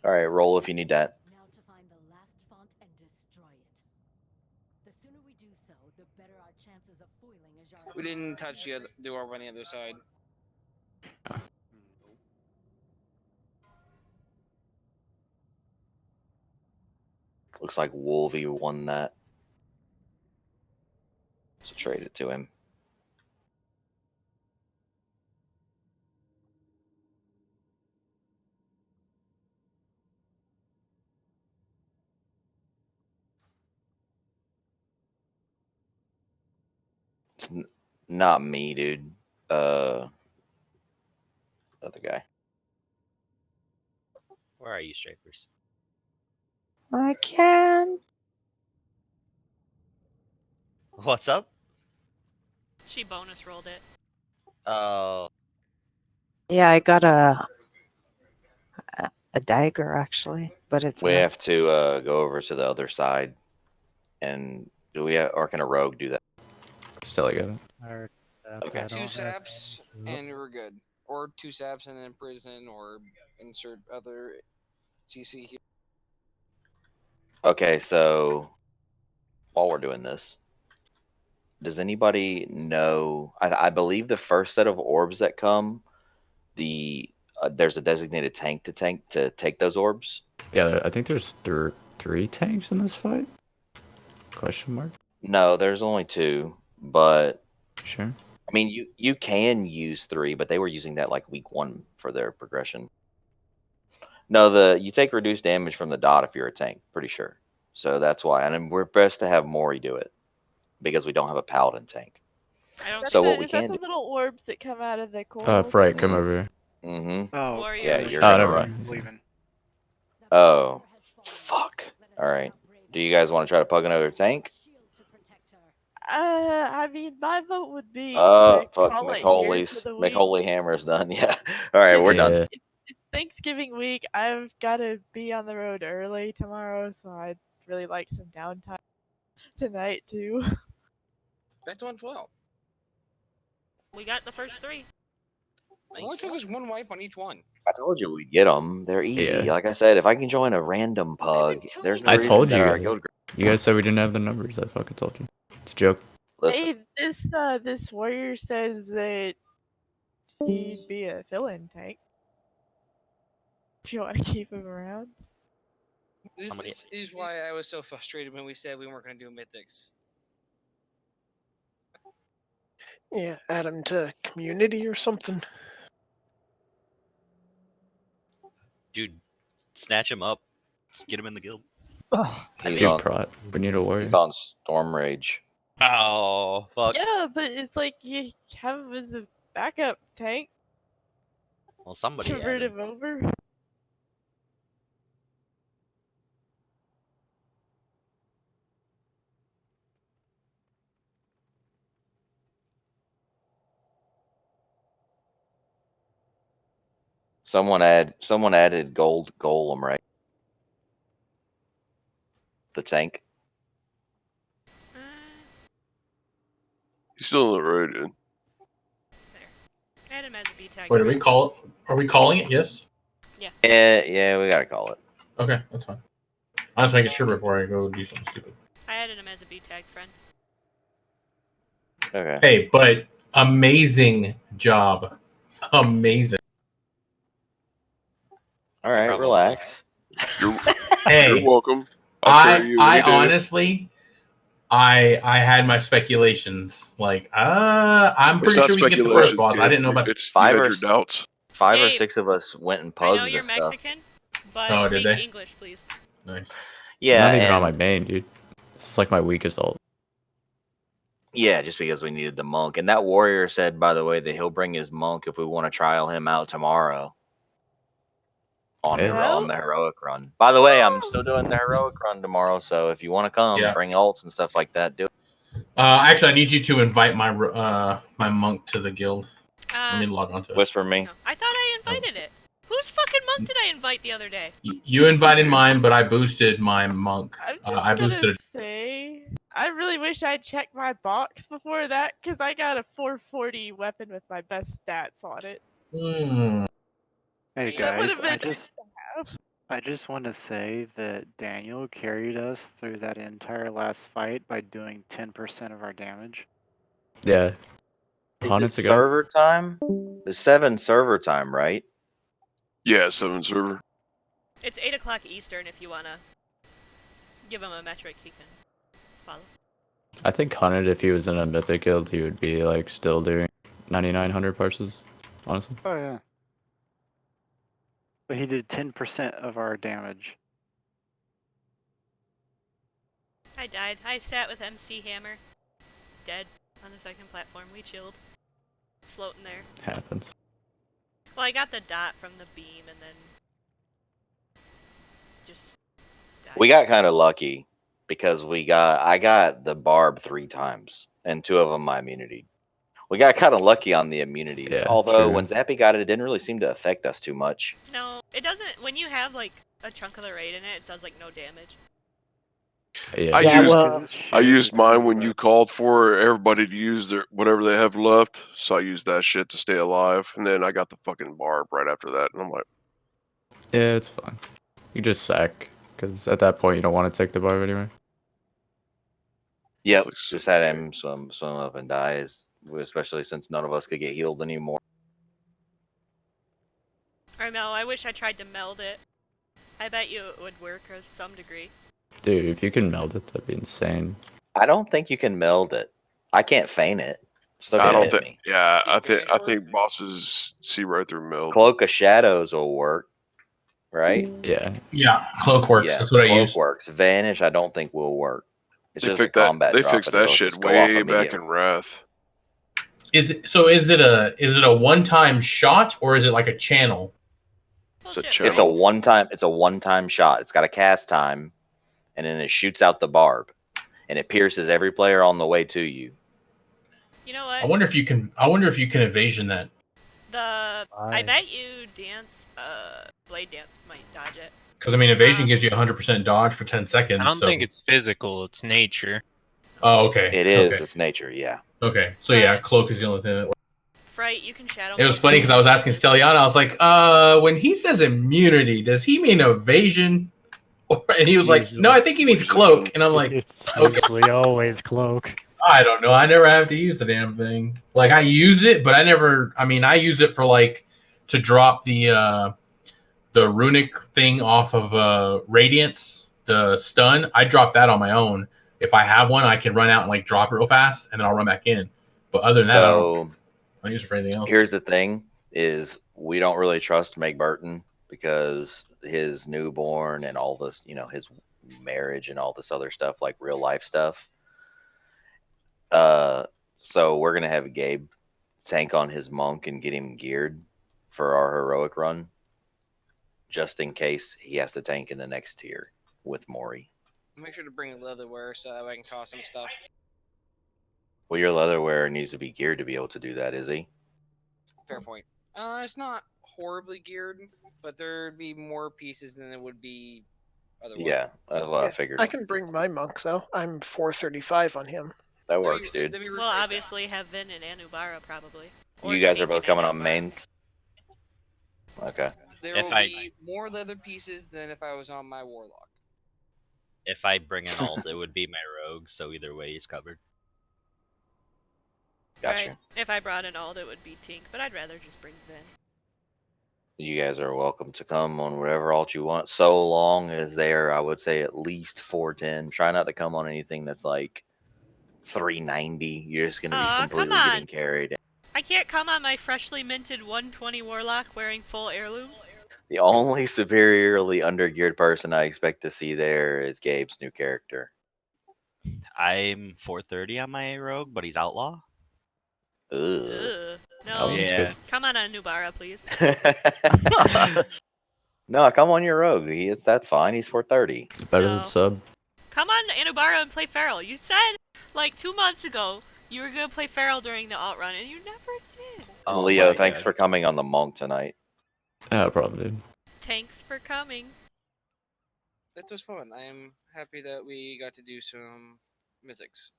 all right, roll if you need that. Now to find the last font and destroy it. The sooner we do so, the better our chances of foiling Ajar's. We didn't touch the orb on the other side. Looks like Wolvie won that. So trade it to him. It's not me, dude. Other guy. Where are you, Stripers? I can't. What's up? She bonus rolled it. Oh. Yeah, I got a dagger actually, but it's We a, have to go over to the other side, and do we or can a rogue do that? Still, I got it. Okay. 2 saps and we're good. Or 2 saps and then prison, or insert other CC here. Okay, so while we're doing this, does anybody know? I believe the first set of orbs that come, there's a designated tank to take those orbs. Yeah, I think there's 3 tanks in this fight. Question mark. No, there's only 2, but Sure. I mean you can use 3, but they were using that like week 1 for their progression. No, you take reduced damage from the dot if you're a tank. Pretty sure. So that's why, and we're best to have Mori do it because we don't have a paladin tank. So what we Is that can the do? little orbs that come out of the coils? Fright, come over here. Mm-hmm. Oh, Warriors Yeah, are you're Oh, gonna never run. mind. leaving. Oh, fuck. All right. Do you guys want to try to pug another tank? I mean, my vote would be to Fuck. call it here for the week. McHoly Hammer's done. Yeah. All right, we're done. It's Thanksgiving week. I've got to be on the road early tomorrow, so I'd really like some downtime tonight too. That's on 12. We got the first 3. It only took us 1 wipe on each one. I told you we'd get them. They're easy. Yeah. Like I said, if I can join a random pug, there's no I reason told that you our guys. guild. You guys said we didn't have the numbers. I fucking told you. It's a joke. Listen, Hey, this warrior says that he'd be a fill-in tank. If you want to keep him around. This is why I was so frustrated when we said we weren't going to do mythics. Yeah, add him to community or something. Dude, snatch him up. Just get him in the guild. he's Dude, on. prot. We need a warrior. He's on Storm Rage. Oh, fuck. Yeah, but it's like you have him as a backup tank. Well, somebody Convert added. him over. Someone added gold golem, right? The tank. He's still in the road, dude. Add him as a B tag. Wait, are we calling it? Yes. Yeah. Yeah, we gotta call it. Okay, that's fine. I'm just making sure before I go do something stupid. I added him as a B tag friend. Okay. Hey, but amazing job. Amazing. All right, relax. Hey, You're welcome. I'll carry you any day. honestly, I had my speculations. Like, I'm It's pretty not sure we can get the first speculations, boss. I dude. didn't know about It's Five you or had your doubts. Five or Dave, 6 of us went and I pugged know you're this stuff. Mexican, but Oh, did speak they? English, please. Nice. Yeah, I'm not even on and my main, dude. This is like my weakest ult. yeah, just because we needed the monk. And that warrior said, by the way, that he'll bring his monk if we want to trial him out tomorrow on Yeah. the heroic run. By the way, I'm still doing the heroic run tomorrow, so if you want to come, Yeah. bring ults and stuff like that. Do it. Actually, I need you to invite my my monk to the guild. Let me log on to it. Whisper me. No, I thought I invited it. Whose fucking monk did I invite the other day? You invited mine, but I boosted my monk. I'm just I boosted gonna say, I really wish I'd checked my box before that, because I got a 440 weapon with my best stats on it. Hey That guys, would've been I nice just to have. I just want to say that Daniel carried us through that entire last fight by doing 10% of our damage. Yeah. Is Huntid it to go. server time? There's 7 server time, right? Yeah, 7 server. It's 8 o'clock Eastern if you wanna give him a metric he can follow. I think Huntid, if he was in a Mythic guild, he would be like still doing 9,900 parses, honestly. Oh yeah. But he did 10% of our damage. I died. I sat with MC Hammer. Dead on the second platform. We chilled. Floating there. Happens. Well, I got the dot from the beam and then just died. We got kind of lucky because I got the barb 3 times and 2 of them my immunity. We got kind of lucky on the immunities. Yeah, Although true. when Zappy got it, it didn't really seem to affect us too much. No, it doesn't. When you have like a chunk of the raid in it, it does like no damage. Yeah. I used mine when you called for everybody to use their whatever they have left, so I used that shit to stay alive, and then I got the fucking barb right after that, and I'm like, Yeah, it's fine. You just sack, because at that point you don't want to take the barb anyway. Yep, just had him swim up and die, especially since none of us could get healed anymore. I know, I wish I tried to meld it. I bet you it would work to some degree. Dude, if you can meld it, that'd be insane. I don't think you can meld it. I can't feign it. Still I gonna don't hit think. me. Yeah, I think bosses see right through meld. Cloak of Shadows will work. right? Yeah. Yeah, cloak works. Yeah, That's what I cloak use. works. Vanish, I don't think will work. It's They just a fixed that. combat They drop, fixed and that it'll shit just go off way back immediately. in Wrath. Is it a one-time shot or is it like a channel? It's a It's a channel. one-time shot. It's got a cast time, and then it shoots out the barb, and it pierces every player on the way to you. You know what? I wonder if you can evasion that. I bet you blade dance might dodge it. Because I mean, evasion gives you 100% dodge for 10 seconds. I don't so. think it's physical; it's nature. Oh, okay. It is. Okay. It's nature. Yeah. Okay. So yeah, cloak is the only thing that. Fright, you can shadow. It was funny because I was asking Stelliana. I was like, when he says immunity, does he mean evasion? And he was like, no, I think he means cloak. And I'm like, It's okay. usually always cloak. I don't know. I never have to use the damn thing. Like I use it, but I never. I mean, I use it for like to drop the runic thing off of Radiance, the stun. I drop that on my own. If I have one, I can run out and like drop it real fast, and then I'll run back in. But other than that, I don't use it for anything else. Here's the thing: is we don't really trust Meg Burton because his newborn and all this, his marriage and all this other stuff, like real life stuff. So we're gonna have Gabe tank on his monk and get him geared for our heroic run, just in case he has to tank in the next tier with Mori. Make sure to bring leatherware so that way I can toss some stuff. Well, your leatherware needs to be geared to be able to do that, is he? Fair point. It's not horribly geared, but there'd be more pieces than it would be otherwise. Yeah, that's what I figured. I can bring my monk though. I'm 435 on him. That works, dude. We'll obviously have Vin and Anubara probably. Or You guys are Tink both and coming on Anubara. mains? Okay. There will be more leather pieces than if I was on my warlock. If I bring an alt, it would be my rogue, so either way he's covered. Gotcha. Right. If I brought an alt, it would be Tink, but I'd rather just bring Vin. You guys are welcome to come on whatever alt you want, so long as they're, I would say, at least 410. Try not to come on anything that's like 390. You're just going to be completely getting carried. I can't come on my freshly minted 120 warlock wearing full heirlooms. The only superiorly undergeared person I expect to see there is Gabe's new character. I'm 430 on my rogue, but he's outlaw. Ugh. No, yeah. Come on Anubara, please. No, come on your rogue. That's fine. He's 430. Better than sub. Come on Anubara and play Feral. You said like 2 months ago you were gonna play Feral during the alt run, and you never did. Oh Leo, thanks for coming on the monk tonight. Yeah, no problem, dude. Thanks for coming. That was fun. I am happy that we got to do some mythics.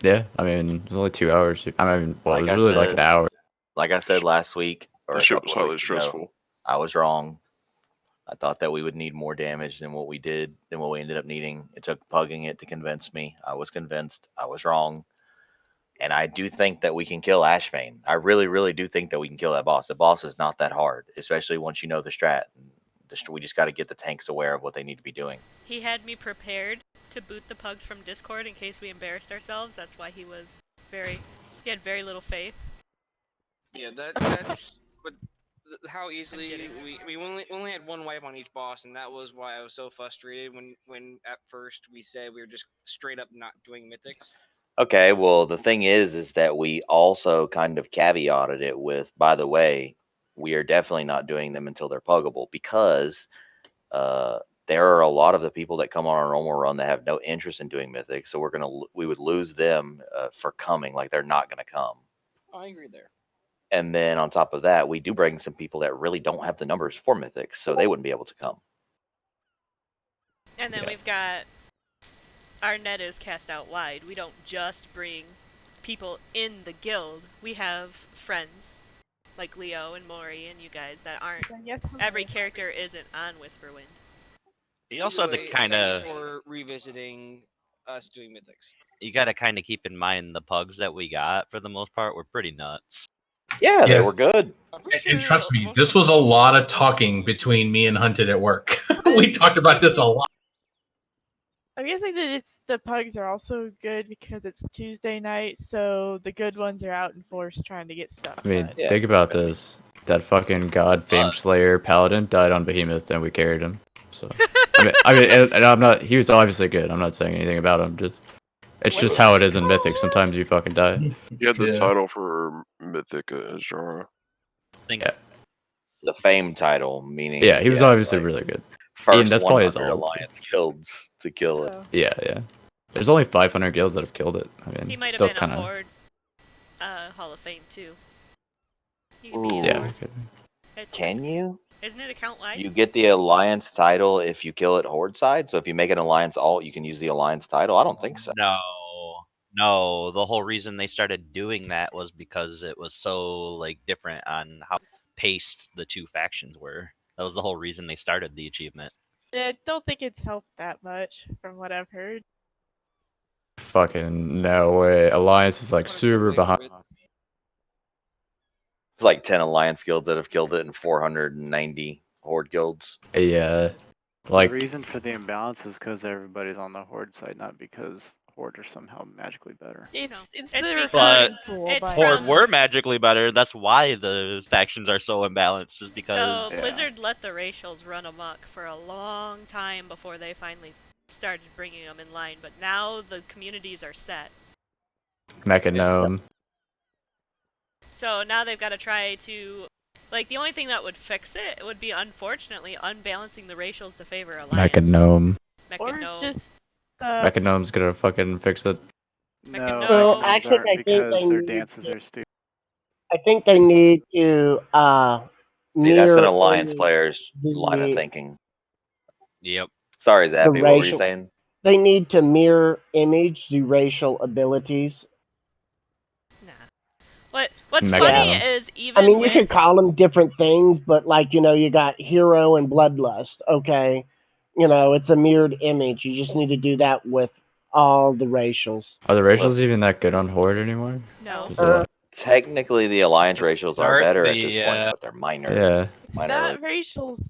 Yeah, I mean, it was only 2 hours. I mean, well, it was I really like said- an hour. Like I said last week, or That a shit couple was of highly weeks ago, stressful. I was wrong. I thought that we would need more damage than what we did, than what we ended up needing. It took pugging it to convince me. I was convinced. I was wrong. And I do think that we can kill Ashvane. I really, really do think that we can kill that boss. The boss is not that hard, especially once you know the strat. We just got to get the tanks aware of what they need to be doing. He had me prepared to boot the pugs from Discord in case we embarrassed ourselves. That's why he had very little faith. Yeah, that's but how easily we only had one wipe on each boss, and that was why I was so frustrated when at first we said we were just straight up not doing mythics. Okay, well, the thing is that we also kind of caveated it with, by the way, we are definitely not doing them until they're puggable, because there are a lot of the people that come on our normal run that have no interest in doing mythics, so we would lose them for coming, like they're not going to come. Oh, I agree there. And then on top of that, we do bring some people that really don't have the numbers for mythics, so they wouldn't be able to come. And then we've got our net is cast out wide. We don't just bring people in the guild. We have friends like Leo and Mori and you guys that aren't. Every character isn't on Whisperwind. You also have to kind of for revisiting us doing mythics. You got to kind of keep in mind the pugs that we got for the most part were pretty nuts. Yeah, they were good. And trust me, this was a lot of talking between me and Huntid at work. We talked about this a lot. I'm guessing that the pugs are also good because it's Tuesday night, so the good ones are out in force trying to get stuff. I mean, done. think about this. that fucking god Fame Slayer Paladin died on Behemoth, and we carried him. So I mean, and I'm not. He was obviously good. I'm not saying anything about him. It's just how it is in Mythic. Sometimes you fucking die. He had the Yeah. title for Mythic as Jara. Yeah, The fame title, meaning yeah, he was obviously like, really good. first that's probably his 100 ult. alliance guilds to kill it. Yeah, yeah. There's only 500 guilds that have killed it. I He mean, might have still been kind a of. Horde Hall of Fame too. You can be Ooh. in Yeah. Horde. It's Can you? Isn't it account wide? You get the alliance title if you kill it horde side. So if you make an alliance alt, you can use the alliance title. I don't think so. No, the whole reason they started doing that was because it was so like different on how paced the two factions were. That was the whole reason they started the achievement. I don't think it's helped that much from what I've heard. Fucking no way. Alliance is like super behind. It's like 10 alliance guilds that have killed it and 490 horde guilds. Yeah. The reason for the imbalance is because everybody's on the Horde side, not because Horde are somehow magically better. It's It's the because recruiting pool. it's but- Horde were magically better. That's why the factions are so imbalanced. Is because So Blizzard let the racials run amok for a long time before they finally started bringing them in line. But now the communities are set. Mechanome. So now they've got to try to, like, the only thing that would fix it would be, unfortunately, unbalancing the racials to favor alliance. Mechanome. Or Mechanome. just Mechanome's gonna fucking fix it. Well, Oh, actually, I think because they their need dances to- are stupid. I think they need to See, that's an mirror alliance image player's line of the- thinking. Yep. Sorry, the Zappy, what were you racial. saying? They need to mirror image the racial abilities. What's Mechanome. funny is even I mean, you with could call them different things, but like you got hero and bloodlust. Okay, it's a mirrored image. You just need to do that with all the racials. Are the racials even that good on Horde anymore? No. Is it- Technically, the alliance racials are Start better at this the, point, but they're minor. Yeah. It's Minor not racials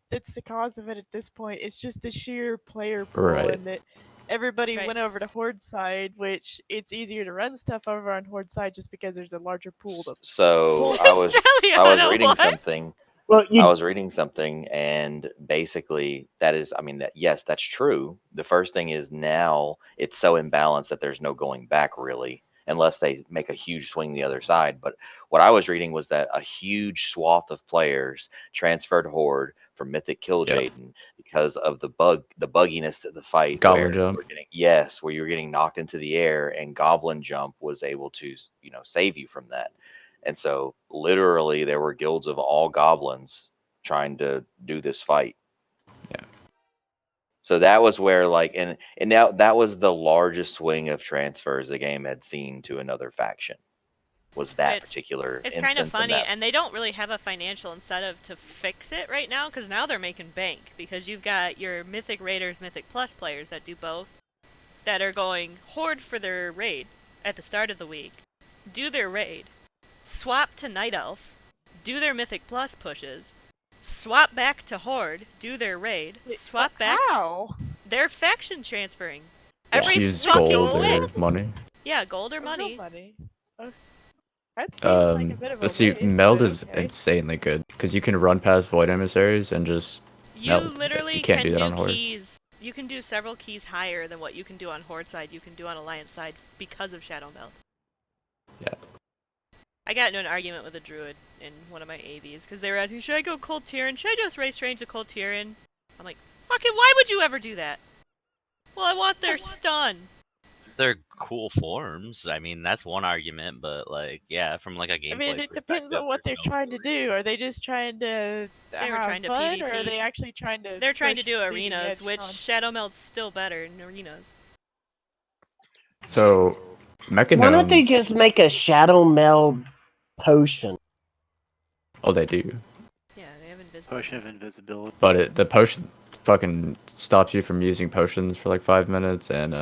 that's the cause of it at this point. It's just the sheer player pool Right. and that everybody Right. went over to Horde side, which it's easier to run stuff over on Horde side just because there's a larger pool to So I was reading something. Well, I was reading something, and basically that is, I mean, that yes, that's true. The first thing is now it's so imbalanced that there's no going back really, unless they make a huge swing the other side. But what I was reading was that a huge swath of players transferred Horde from Mythic Kill Jaden because of the bugginess of the fight. Goblin where jump. where you were getting knocked into the air, and Goblin Jump was able to, save you from that. And so literally there were guilds of all goblins trying to do this fight. Yeah. So that was where and now that was the largest swing of transfers the game had seen to another faction. Was that particular It's instance kind of in funny, that. and they don't really have a financial incentive to fix it right now, because now they're making bank, because you've got your Mythic Raiders, Mythic Plus players that do both, that are going Horde for their raid at the start of the week, do their raid, swap to Night Elf, do their Mythic Plus pushes, swap back to Horde, do their raid, swap back. How? They're faction transferring. Just Every use fucking gold or week. money. Yeah, gold or money. That seems like a bit of a Let's see, waste, meld but is okay. insanely good because you can run past void emissaries and just You meld. literally You can't can do that on do Horde. keys. You can do several keys higher than what you can do on Horde side. You can do on Alliance side because of Shadow Meld. Yeah. I got into an argument with a druid in one of my AVs because they were asking, should I go Cold Tyrian? Should I just race range to Cold Tyrian? I'm like, fucking, why would you ever do that? Well, I want their stun. They're cool forms. I mean, that's one argument, but yeah, from a gameplay I mean, it depends perspective, on what they're there's no trying to do. Are they just trying to They were have trying to fun, or are PvP. they actually trying to? They're trying to push do the arenas, edge which on? Shadow Meld's still better in arenas. So, Why don't they Mechanomes. just make a shadow meld potion? Oh, they do. Yeah, they have invisibility. Potion of invisibility. But the potion fucking stops you from using potions for 5 minutes, and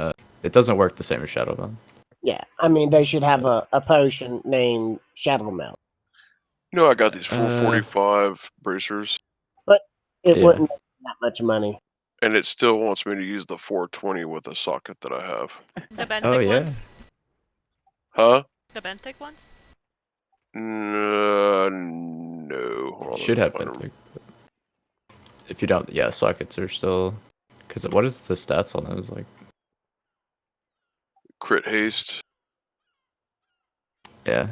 it doesn't work the same as Shadow Meld. Yeah, I mean they should have a potion named Shadow Meld, I got these 445 bracers, but it Yeah. wouldn't make that much money. and it still wants me to use the 420 with a socket that I have. The benthic Oh, yeah. ones? Huh? The benthic ones? No. on should the have fighter. Mythic. If you don't, yeah, sockets are still. Because what is the stats on those like? Crit haste. Yeah,